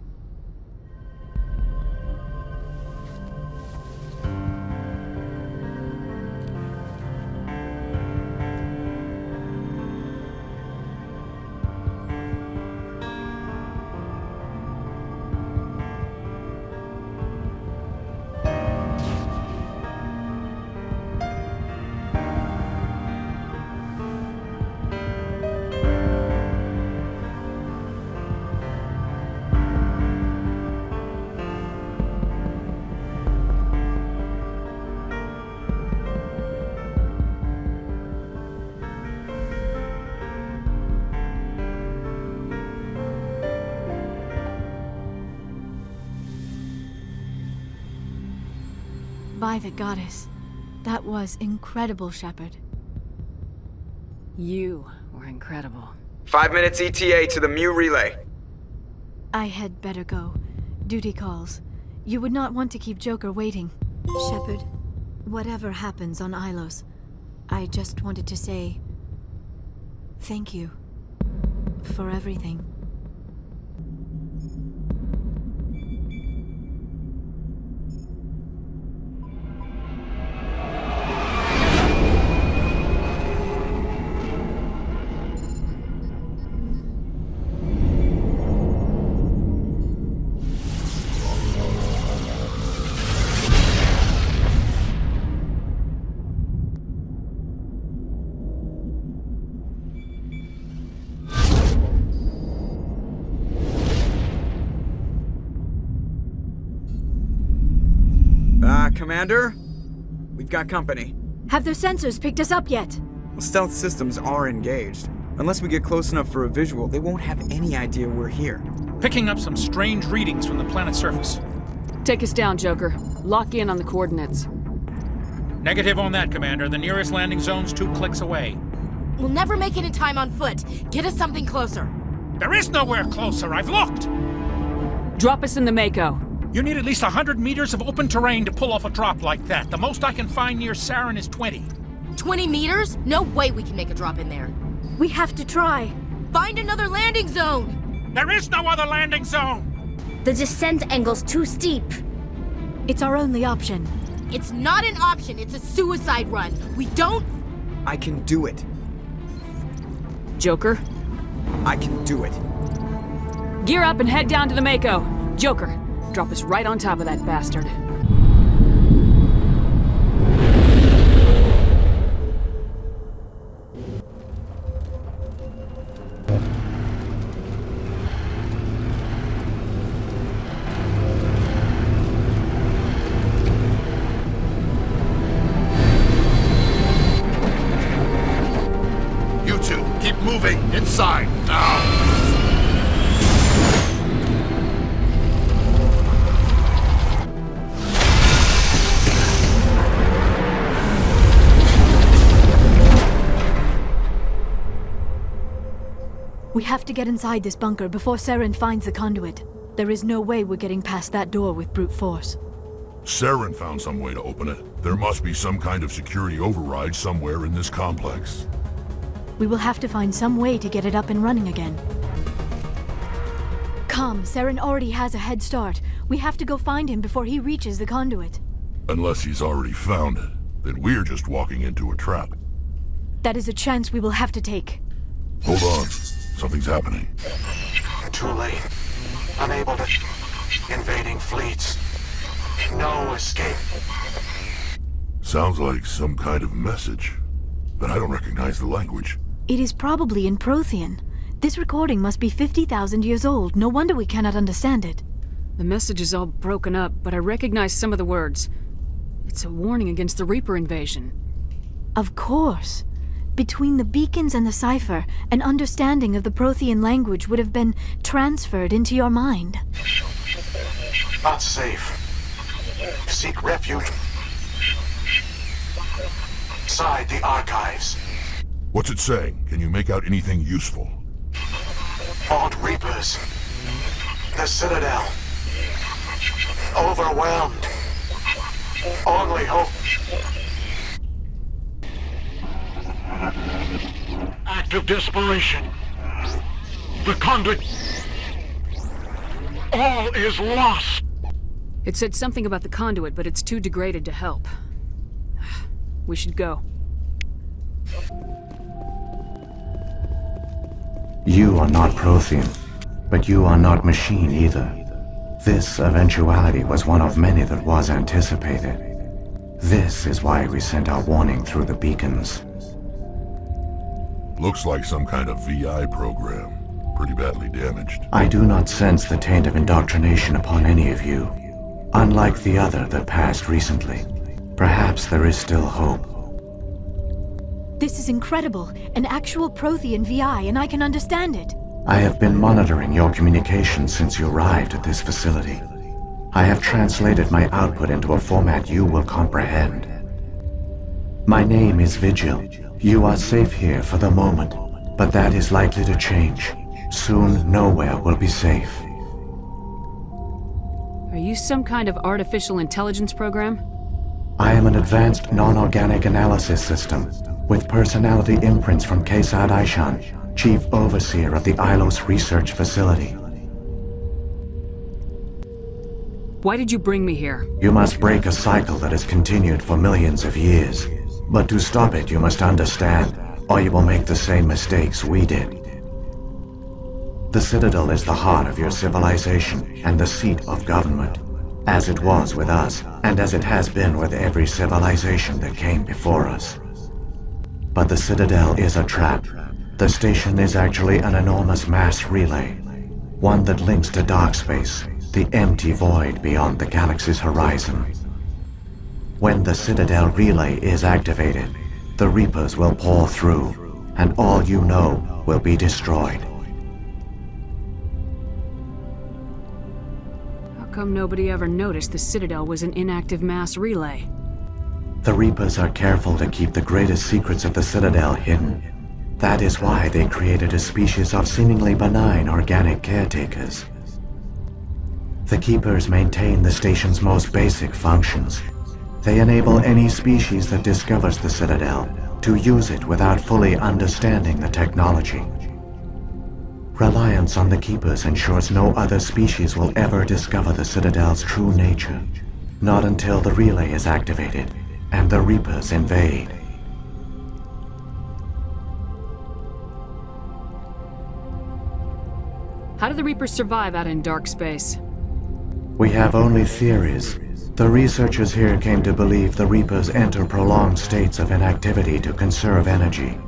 By the goddess. That was incredible, Shepard. You were incredible. 5 minutes ETA to the Mu relay. I had better go. Duty calls. You would not want to keep Joker waiting. Shepard, whatever happens on Ilos, I just wanted to say... thank you. For everything. Commander? We've got company. Have their sensors picked us up yet? Well, stealth systems are engaged. Unless we get close enough for a visual, they won't have any idea we're here. Picking up some strange readings from the planet's surface. Take us down, Joker. Lock in on the coordinates. Negative on that, Commander. The nearest landing zone's 2 clicks away. We'll never make it in time on foot. Get us something closer. There is nowhere closer. I've looked. Drop us in the Mako. You need at least 100 meters of open terrain to pull off a drop like that. The most I can find near Saren is 20. 20 meters? No way we can make a drop in there. We have to try. Find another landing zone! There is no other landing zone! The descent angle's too steep. It's our only option. It's not an option, it's a suicide run. We don't... I can do it. Joker? I can do it. Gear up and head down to the Mako. Joker, drop us right on top of that bastard. You two, keep moving inside now. We have to get inside this bunker before Saren finds the conduit. There is no way we're getting past that door with brute force. Saren found some way to open it. There must be some kind of security override somewhere in this complex. We will have to find some way to get it up and running again. Come, Saren already has a head start. We have to go find him before he reaches the conduit. Unless he's already found it, then we're just walking into a trap. That is a chance we will have to take. Hold on. Something's happening. Too late. Unable to... Invading fleets. No escape. Sounds like some kind of message, but I don't recognize the language. It is probably in Prothean. This recording must be 50,000 years old. No wonder we cannot understand it. The message is all broken up, but I recognize some of the words. It's a warning against the Reaper invasion. Of course. Between the beacons and the cipher, an understanding of the Prothean language would have been transferred into your mind. Not safe. Seek refuge inside the archives. What's it saying? Can you make out anything useful? Vault Reapers. The Citadel. Overwhelmed. Only hope. Act of desperation. The conduit. All is lost. It said something about the conduit, but it's too degraded to help. We should go. You are not Prothean, but you are not machine either. This eventuality was one of many that was anticipated. This is why we sent our warning through the beacons. Looks like some kind of VI program. Pretty badly damaged. I do not sense the taint of indoctrination upon any of you. Unlike the other that passed recently. Perhaps there is still hope. This is incredible. An actual Prothean VI, and I can understand it. I have been monitoring your communications since you arrived at this facility. I have translated my output into a format you will comprehend. My name is Vigil. You are safe here for the moment, but that is likely to change. Soon, nowhere will be safe. Are you some kind of artificial intelligence program? I am an advanced non-organic analysis system, with personality imprints from Kesad Aishan, Chief Overseer of the Ilos Research Facility. Why did you bring me here? You must break a cycle that has continued for millions of years. But to stop it, you must understand, or you will make the same mistakes we did. The Citadel is the heart of your civilization and the seat of government, as it was with us, and as it has been with every civilization that came before us. But the Citadel is a trap. The station is actually an enormous mass relay, one that links to dark space, the empty void beyond the galaxy's horizon. When the Citadel relay is activated, the Reapers will pour through, and all you know will be destroyed. How come nobody ever noticed the Citadel was an inactive mass relay? The Reapers are careful to keep the greatest secrets of the Citadel hidden. That is why they created a species of seemingly benign organic caretakers. The Keepers maintain the station's most basic functions. They enable any species that discovers the Citadel to use it without fully understanding the technology. Reliance on the Keepers ensures no other species will ever discover the Citadel's true nature, not until the relay is activated and the Reapers invade. How do the Reapers survive out in dark space? We have only theories. The researchers here came to believe the Reapers enter prolonged states of inactivity to conserve energy.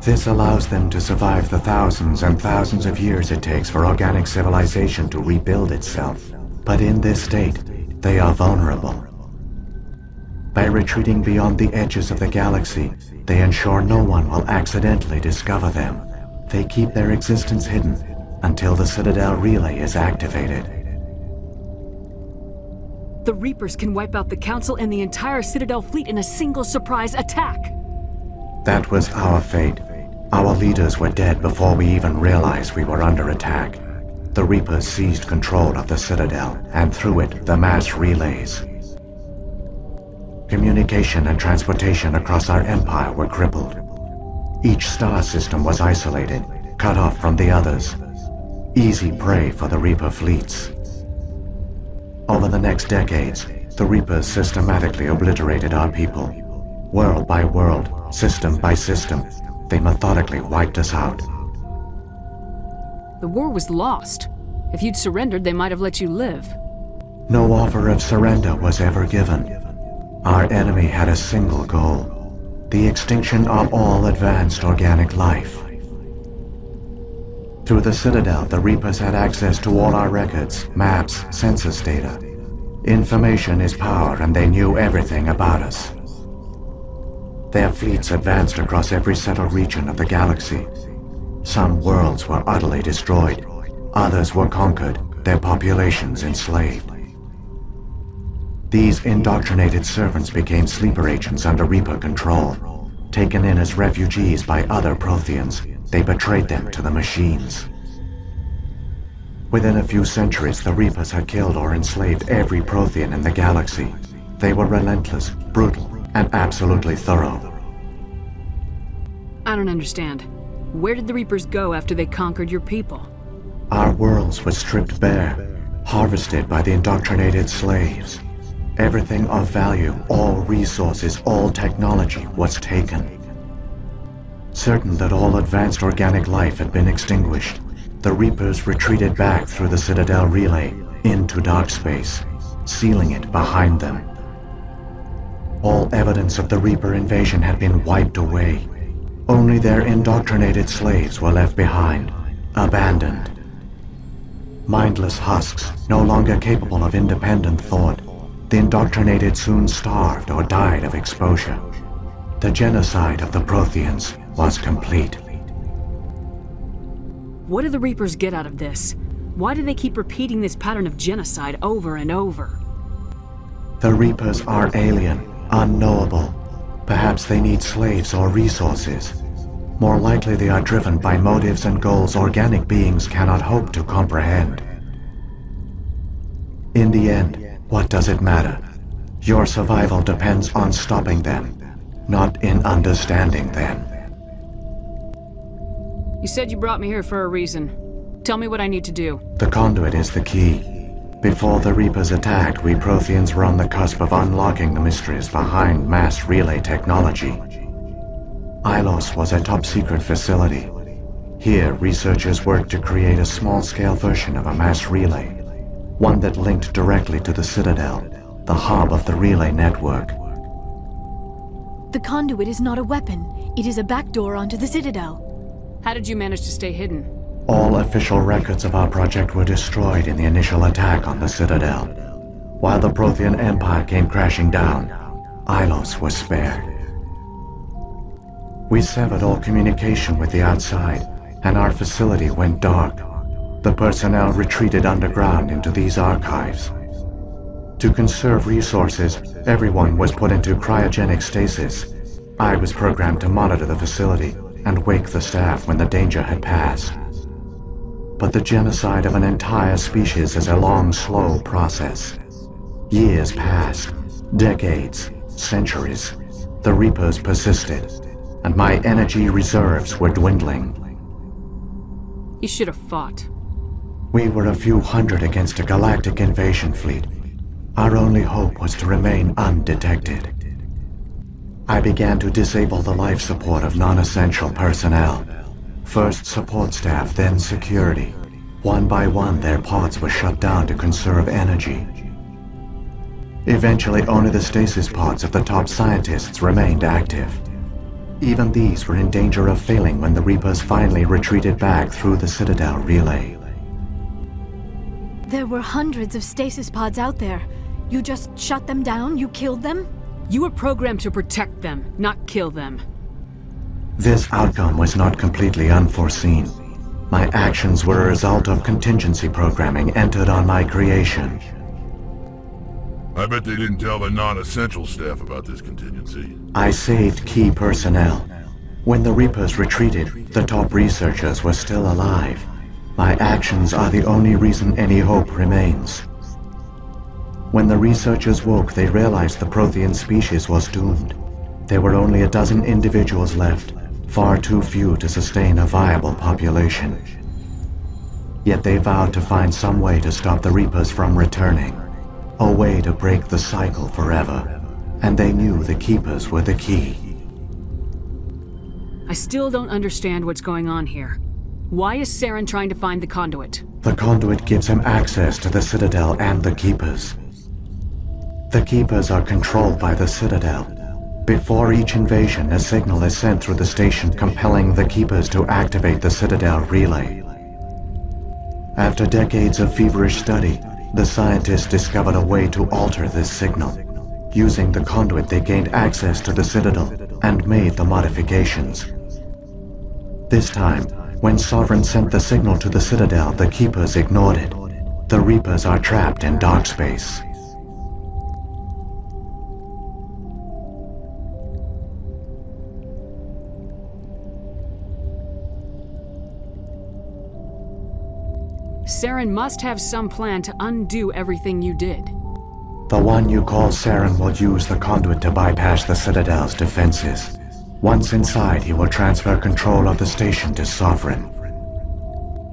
This allows them to survive the thousands and thousands of years it takes for organic civilization to rebuild itself. But in this state, they are vulnerable. By retreating beyond the edges of the galaxy, they ensure no one will accidentally discover them. They keep their existence hidden until the Citadel relay is activated. The Reapers can wipe out the Council and the entire Citadel fleet in a single surprise attack! That was our fate. Our leaders were dead before we even realized we were under attack. The Reapers seized control of the Citadel, and through it, the mass relays. Communication and transportation across our empire were crippled. Each star system was isolated, cut off from the others. Easy prey for the Reaper fleets. Over the next decades, the Reapers systematically obliterated our people. World by world, system by system, they methodically wiped us out. The war was lost. If you'd surrendered, they might have let you live. No offer of surrender was ever given. Our enemy had a single goal: the extinction of all advanced organic life. Through the Citadel, the Reapers had access to all our records, maps, census data. Information is power, and they knew everything about us. Their fleets advanced across every settled region of the galaxy. Some worlds were utterly destroyed. Others were conquered, their populations enslaved. These indoctrinated servants became sleeper agents under Reaper control. Taken in as refugees by other Protheans, they betrayed them to the machines. Within a few centuries, the Reapers had killed or enslaved every Prothean in the galaxy. They were relentless, brutal, and absolutely thorough. I don't understand. Where did the Reapers go after they conquered your people? Our worlds were stripped bare, harvested by the indoctrinated slaves. Everything of value, all resources, all technology was taken. Certain that all advanced organic life had been extinguished, the Reapers retreated back through the Citadel relay into dark space, sealing it behind them. All evidence of the Reaper invasion had been wiped away. Only their indoctrinated slaves were left behind, abandoned. Mindless husks, no longer capable of independent thought, the indoctrinated soon starved or died of exposure. The genocide of the Protheans was complete. What do the Reapers get out of this? Why do they keep repeating this pattern of genocide over and over? The Reapers are alien, unknowable. Perhaps they need slaves or resources. More likely they are driven by motives and goals organic beings cannot hope to comprehend. In the end, what does it matter? Your survival depends on stopping them, not in understanding them. You said you brought me here for a reason. Tell me what I need to do. The conduit is the key. Before the Reapers attacked, we Protheans were on the cusp of unlocking the mysteries behind mass relay technology. Ilos was a top-secret facility. Here, researchers worked to create a small-scale version of a mass relay, one that linked directly to the Citadel, the hub of the relay network. The conduit is not a weapon. It is a backdoor onto the Citadel. How did you manage to stay hidden? All official records of our project were destroyed in the initial attack on the Citadel. While the Prothean Empire came crashing down, Ilos was spared. We severed all communication with the outside, and our facility went dark. The personnel retreated underground into these archives. To conserve resources, everyone was put into cryogenic stasis. I was programmed to monitor the facility and wake the staff when the danger had passed. But the genocide of an entire species is a long, slow process. Years passed, decades, centuries. The Reapers persisted, and my energy reserves were dwindling. You should have fought. We were a few hundred against a galactic invasion fleet. Our only hope was to remain undetected. I began to disable the life support of non-essential personnel. First support staff, then security. One by one, their pods were shut down to conserve energy. Eventually, only the stasis pods of the top scientists remained active. Even these were in danger of failing when the Reapers finally retreated back through the Citadel relay. There were hundreds of stasis pods out there. You just shut them down? You killed them? You were programmed to protect them, not kill them. This outcome was not completely unforeseen. My actions were a result of contingency programming entered on my creation. I bet they didn't tell the non-essential staff about this contingency. I saved key personnel. When the Reapers retreated, the top researchers were still alive. My actions are the only reason any hope remains. When the researchers woke, they realized the Prothean species was doomed. There were only a dozen individuals left, far too few to sustain a viable population. Yet they vowed to find some way to stop the Reapers from returning, a way to break the cycle forever, and they knew the Keepers were the key. I still don't understand what's going on here. Why is Saren trying to find the conduit? The conduit gives him access to the Citadel and the Keepers. The Keepers are controlled by the Citadel. Before each invasion, a signal is sent through the station compelling the Keepers to activate the Citadel relay. After decades of feverish study, the scientists discovered a way to alter this signal. Using the conduit, they gained access to the Citadel and made the modifications. This time, when Sovereign sent the signal to the Citadel, the Keepers ignored it. The Reapers are trapped in dark space. Saren must have some plan to undo everything you did. The one you call Saren will use the conduit to bypass the Citadel's defenses. Once inside, he will transfer control of the station to Sovereign.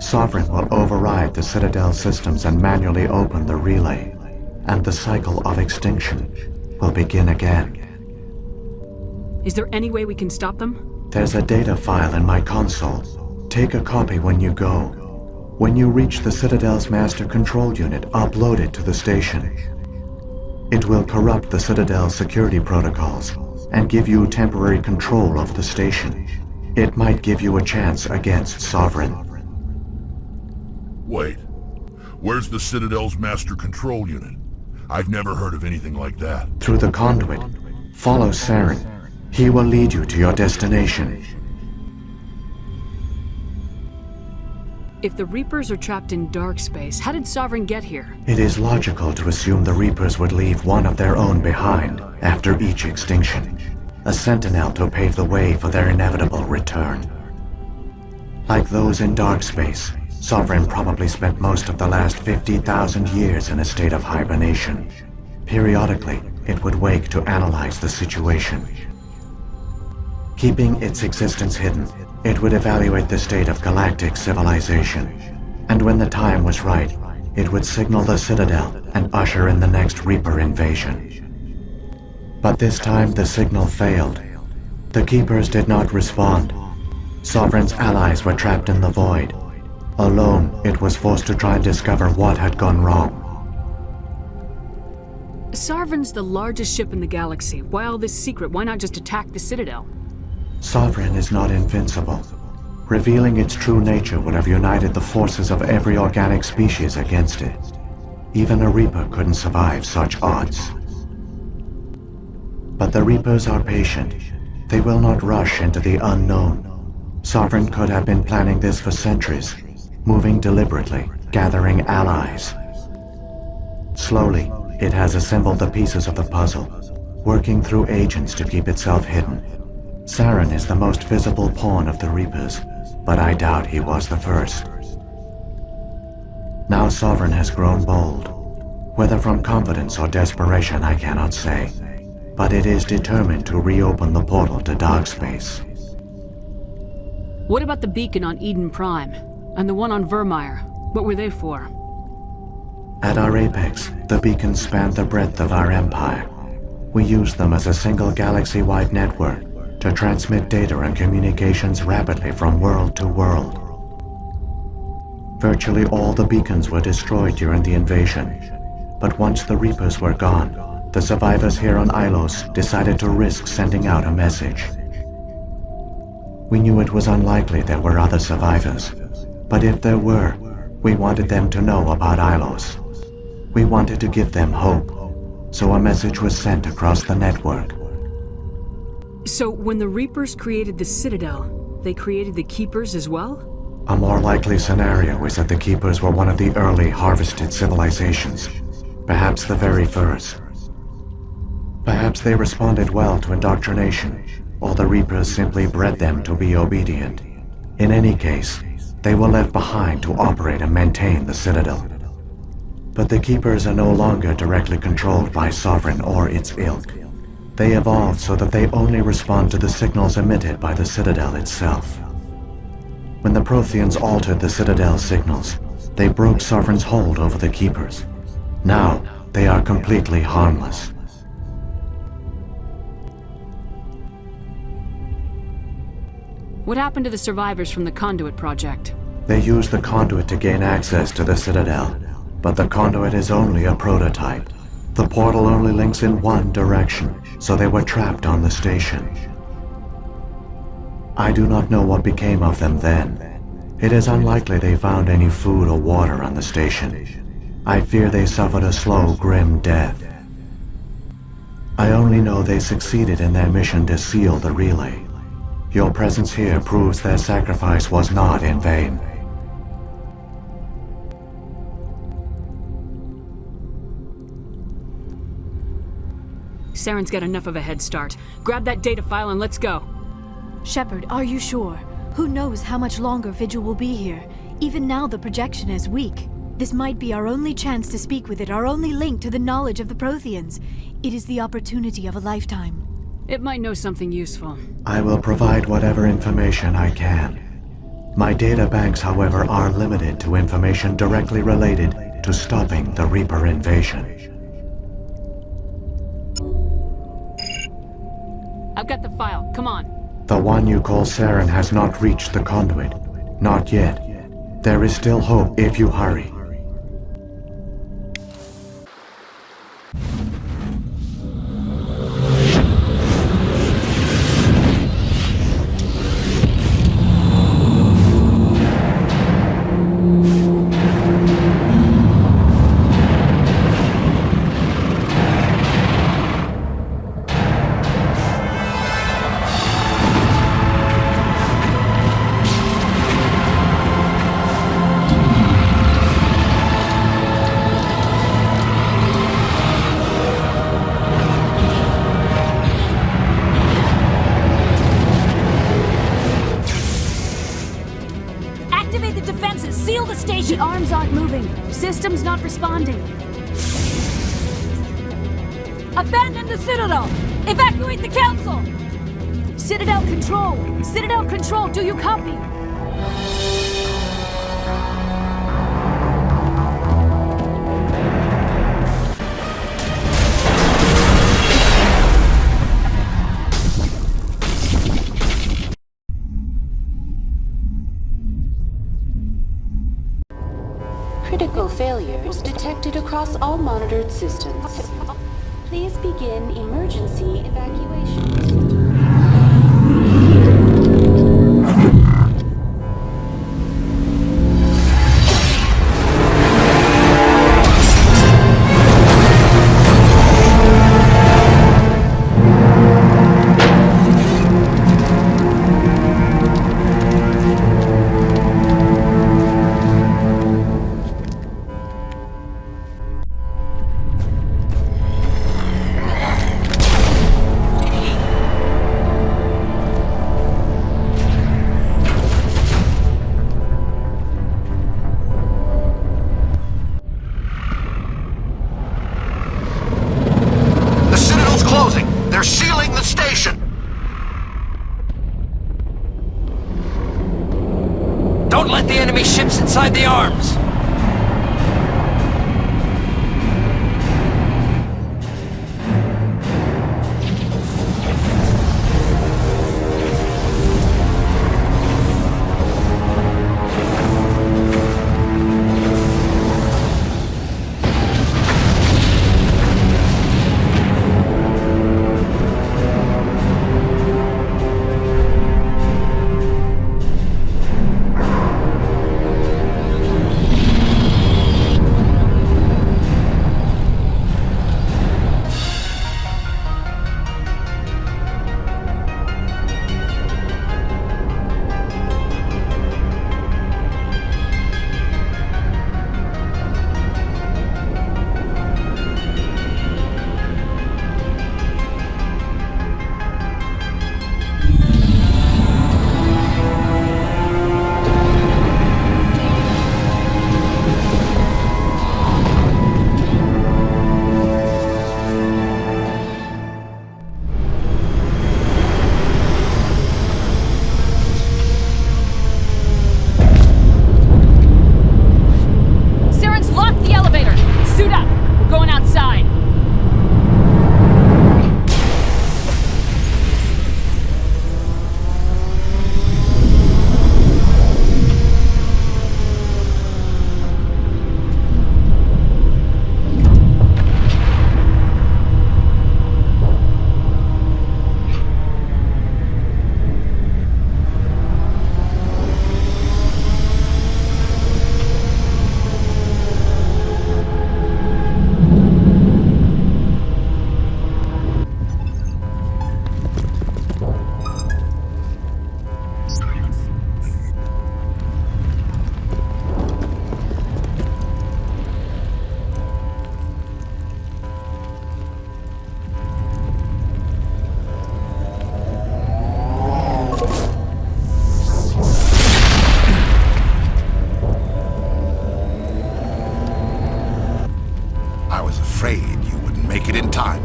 Sovereign will override the Citadel systems and manually open the relay, and the cycle of extinction will begin again. Is there any way we can stop them? There's a data file in my console. Take a copy when you go. When you reach the Citadel's master control unit, upload it to the station. It will corrupt the Citadel's security protocols and give you temporary control of the station. It might give you a chance against Sovereign. Wait. Where's the Citadel's master control unit? I've never heard of anything like that. Through the conduit. Follow Saren. He will lead you to your destination. If the Reapers are trapped in dark space, how did Sovereign get here? It is logical to assume the Reapers would leave one of their own behind after each extinction. A sentinel to pave the way for their inevitable return. Like those in dark space, Sovereign probably spent most of the last 50,000 years in a state of hibernation. Periodically, it would wake to analyze the situation. Keeping its existence hidden, it would evaluate the state of galactic civilization. And when the time was right, it would signal the Citadel and usher in the next Reaper invasion. But this time the signal failed. The Keepers did not respond. Sovereign's allies were trapped in the void. Alone, it was forced to try and discover what had gone wrong. Sovereign's the largest ship in the galaxy. Why all this secret? Why not just attack the Citadel? Sovereign is not invincible. Revealing its true nature would have united the forces of every organic species against it. Even a Reaper couldn't survive such odds. But the Reapers are patient. They will not rush into the unknown. Sovereign could have been planning this for centuries, moving deliberately, gathering allies. Slowly, it has assembled the pieces of the puzzle, working through agents to keep itself hidden. Saren is the most visible pawn of the Reapers, but I doubt he was the first. Now Sovereign has grown bold. Whether from confidence or desperation, I cannot say. But it is determined to reopen the portal to dark space. What about the beacon on Eden Prime? And the one on Vermeer? What were they for? At our apex, the beacons spanned the breadth of our empire. We used them as a single galaxy-wide network to transmit data and communications rapidly from world to world. Virtually all the beacons were destroyed during the invasion, but once the Reapers were gone, the survivors here on Ilos decided to risk sending out a message. We knew it was unlikely there were other survivors, but if there were, we wanted them to know about Ilos. We wanted to give them hope, so a message was sent across the network. So when the Reapers created the Citadel, they created the Keepers as well? A more likely scenario is that the Keepers were one of the early harvested civilizations, perhaps the very first. Perhaps they responded well to indoctrination, or the Reapers simply bred them to be obedient. In any case, they were left behind to operate and maintain the Citadel. But the Keepers are no longer directly controlled by Sovereign or its ilk. They evolved so that they only respond to the signals emitted by the Citadel itself. When the Protheans altered the Citadel's signals, they broke Sovereign's hold over the Keepers. Now, they are completely harmless. What happened to the survivors from the Conduit project? They used the Conduit to gain access to the Citadel, but the Conduit is only a prototype. The portal only links in one direction, so they were trapped on the station. I do not know what became of them then. It is unlikely they found any food or water on the station. I fear they suffered a slow, grim death. I only know they succeeded in their mission to seal the relay. Your presence here proves their sacrifice was not in vain. Saren's got enough of a head start. Grab that data file and let's go. Shepard, are you sure? Who knows how much longer Vigil will be here? Even now the projection is weak. This might be our only chance to speak with it, our only link to the knowledge of the Protheans. It is the opportunity of a lifetime. It might know something useful. I will provide whatever information I can. My data banks, however, are limited to information directly related to stopping the Reaper invasion. I've got the file. Come on. The one you call Saren has not reached the Conduit. Not yet. There is still hope if you hurry. The arms aren't moving. Systems not responding. Abandon the Citadel! Evacuate the Council! Citadel Control! Citadel Control, do you copy? Critical failures detected across all monitored systems. Please begin emergency evacuation. Don't let the enemy ships inside the arms!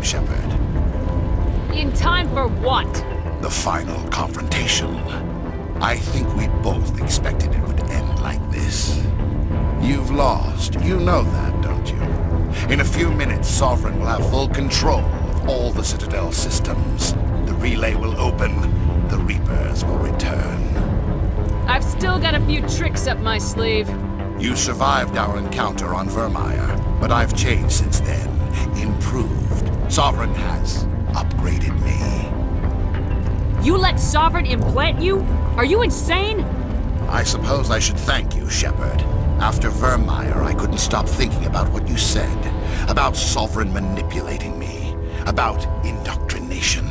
Shepard. In time for what? The final confrontation. I think we both expected it would end like this. You've lost. You know that, don't you? In a few minutes, Sovereign will have full control of all the Citadel systems. The relay will open. The Reapers will return. I've still got a few tricks up my sleeve. You survived our encounter on Vermeer, but I've changed since then. Improved. Sovereign has upgraded me. You let Sovereign implant you? Are you insane? I suppose I should thank you, Shepard. After Vermeer, I couldn't stop thinking about what you said. About Sovereign manipulating me. About indoctrination.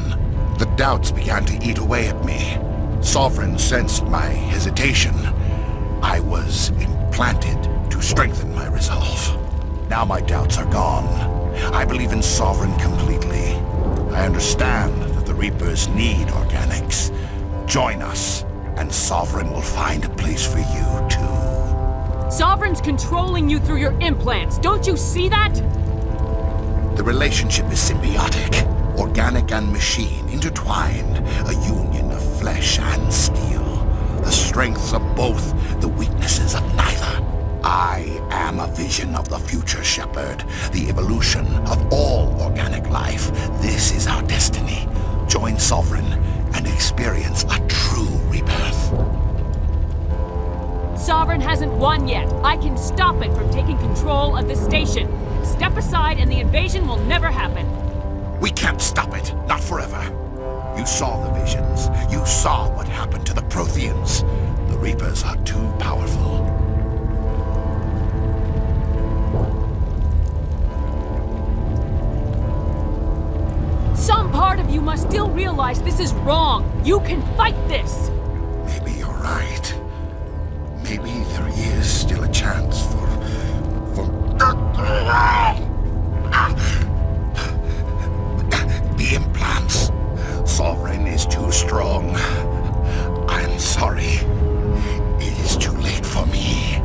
The doubts began to eat away at me. Sovereign sensed my hesitation. I was implanted to strengthen my resolve. Now my doubts are gone. I believe in Sovereign completely. I understand that the Reapers need organics. Join us, and Sovereign will find a place for you, too. Sovereign's controlling you through your implants. Don't you see that? The relationship is symbiotic. Organic and machine intertwined. A union of flesh and steel. The strengths of both, the weaknesses of neither. I am a vision of the future, Shepard. The evolution of all organic life. This is our destiny. Join Sovereign and experience a true rebirth. Sovereign hasn't won yet. I can stop it from taking control of the station. Step aside and the invasion will never happen. We can't stop it. Not forever. You saw the visions. You saw what happened to the Protheans. The Reapers are too powerful. Some part of you must still realize this is wrong. You can fight this. Maybe you're right. Maybe there is still a chance for... The implants. Sovereign is too strong. I'm sorry. It is too late for me.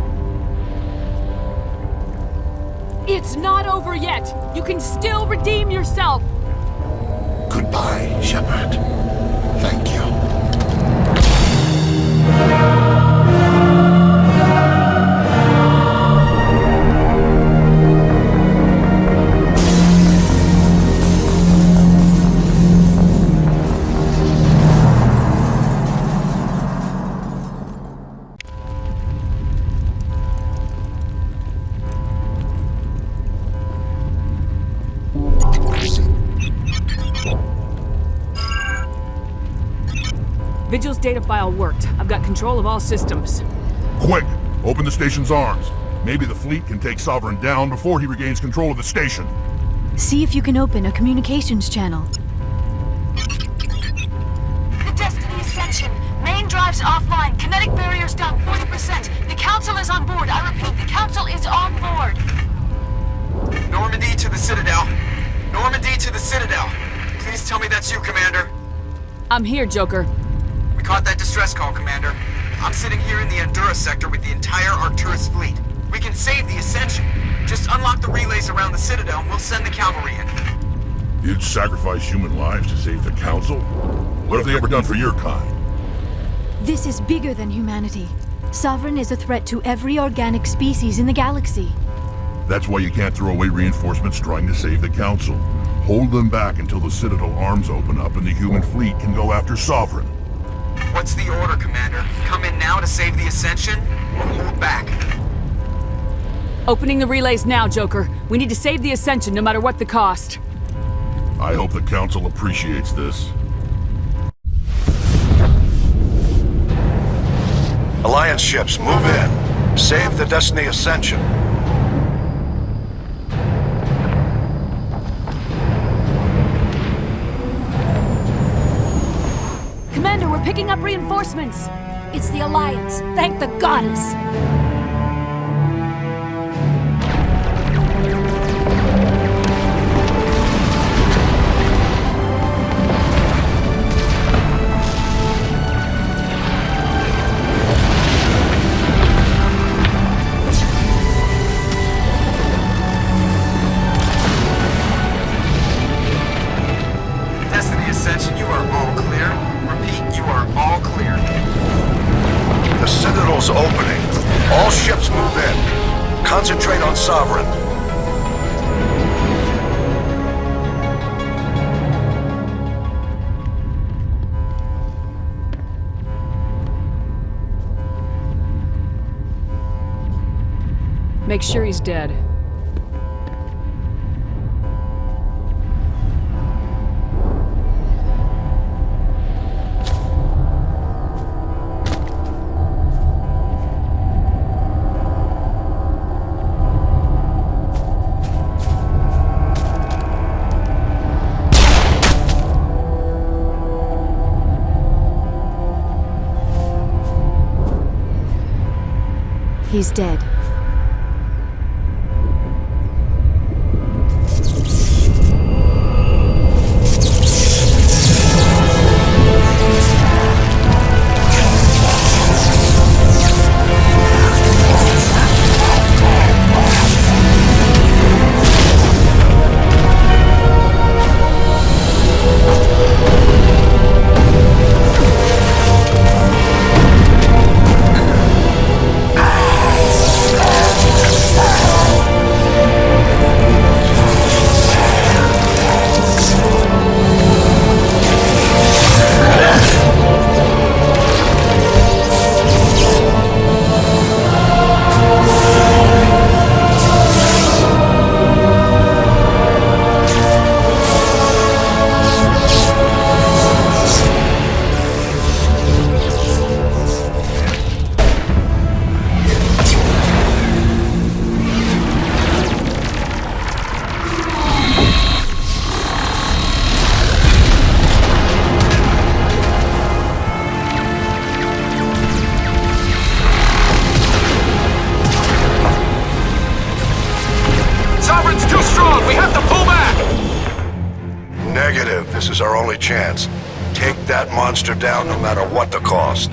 It's not over yet. You can still redeem yourself. Goodbye, Shepard. Thank you. data file worked. I've got control of all systems. Quick! Open the station's arms. Maybe the fleet can take Sovereign down before he regains control of the station. See if you can open a communications channel. The Destiny Ascension. Main drives offline. Kinetic barriers down 40%. The Council is on board. I repeat, the Council is on board. Normandy to the Citadel. Normandy to the Citadel. Please tell me that's you, Commander. I'm here, Joker. We caught that distress call, Commander. I'm sitting here in the Endura sector with the entire Arcturus fleet. We can save the Ascension. Just unlock the relays around the Citadel and we'll send the cavalry in. You'd sacrifice human lives to save the Council? What have they ever done for your kind? This is bigger than humanity. Sovereign is a threat to every organic species in the galaxy. That's why you can't throw away reinforcements trying to save the Council. Hold them back until the Citadel arms open up and the human fleet can go after Sovereign. What's the order, Commander? Come in now to save the Ascension, or hold back? Opening the relays now, Joker. We need to save the Ascension no matter what the cost. I hope the Council appreciates this. Alliance ships, move in. Save the Destiny Ascension. Commander, we're picking up reinforcements. It's the Alliance. Thank the goddess. Destiny Ascension, you are all clear. Repeat, you are all clear. The Citadel's opening. All ships move in. Concentrate on Sovereign. Make sure he's dead. He's dead. Negative. This is our only chance. Take that monster down no matter what the cost.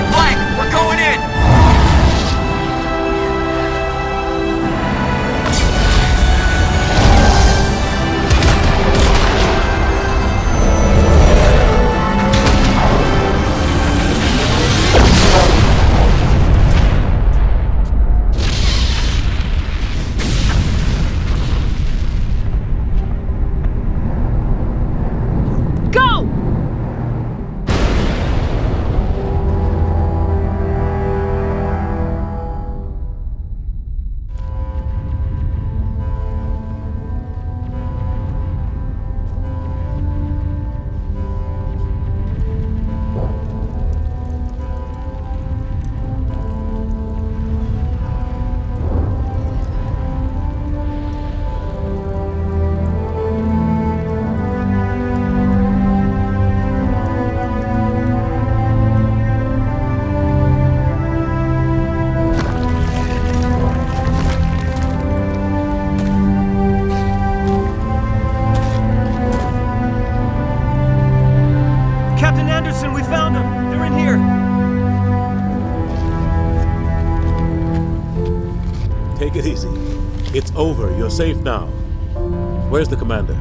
my flank! We're going in! Take it easy. It's over. You're safe now. Where's the commander?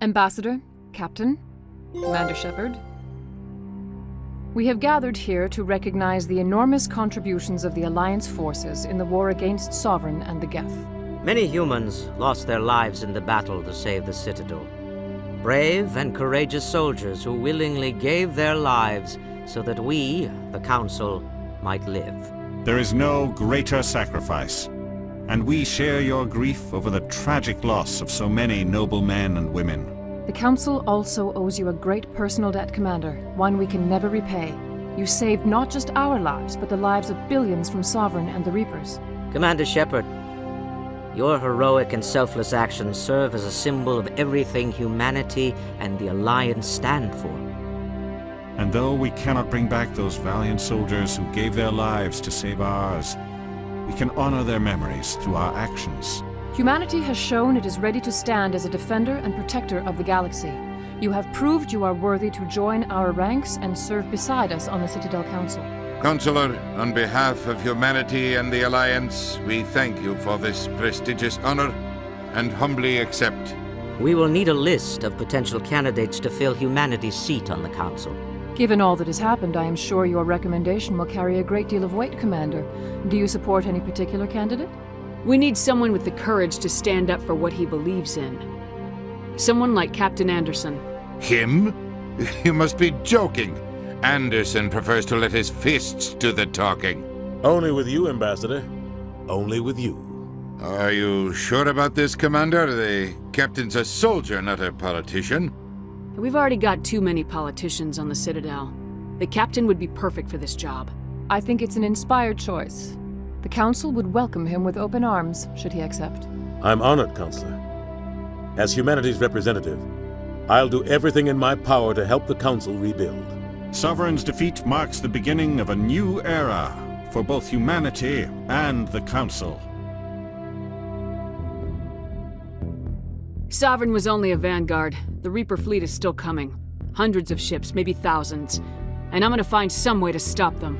Ambassador, Captain, Commander Shepard. We have gathered here to recognize the enormous contributions of the Alliance forces in the war against Sovereign and the Geth. Many humans lost their lives in the battle to save the Citadel. Brave and courageous soldiers who willingly gave their lives so that we, the Council, might live. There is no greater sacrifice, and we share your grief over the tragic loss of so many noble men and women. The Council also owes you a great personal debt, Commander, one we can never repay. You saved not just our lives, but the lives of billions from Sovereign and the Reapers. Commander Shepard, your heroic and selfless actions serve as a symbol of everything humanity and the Alliance stand for. And though we cannot bring back those valiant soldiers who gave their lives to save ours, we can honor their memories through our actions. Humanity has shown it is ready to stand as a defender and protector of the galaxy. You have proved you are worthy to join our ranks and serve beside us on the Citadel Council. Counselor, on behalf of humanity and the Alliance, we thank you for this prestigious honor and humbly accept. We will need a list of potential candidates to fill humanity's seat on the Council. Given all that has happened, I am sure your recommendation will carry a great deal of weight, Commander. Do you support any particular candidate? We need someone with the courage to stand up for what he believes in. Someone like Captain Anderson. Him? You must be joking. Anderson prefers to let his fists do the talking. Only with you, Ambassador. Only with you. Are you sure about this, Commander? The captain's a soldier, not a politician. We've already got too many politicians on the Citadel. The captain would be perfect for this job. I think it's an inspired choice. The Council would welcome him with open arms, should he accept. I'm honored, Counselor. As humanity's representative, I'll do everything in my power to help the Council rebuild. Sovereign's defeat marks the beginning of a new era for both humanity and the Council. Sovereign was only a vanguard. The Reaper fleet is still coming. Hundreds of ships, maybe thousands. And I'm gonna find some way to stop them.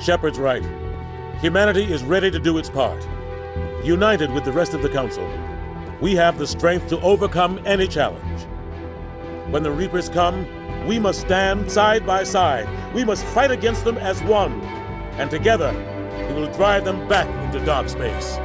Shepard's right. Humanity is ready to do its part. United with the rest of the Council, we have the strength to overcome any challenge. When the Reapers come, we must stand side by side. We must fight against them as one. And together, we will drive them back into dark space.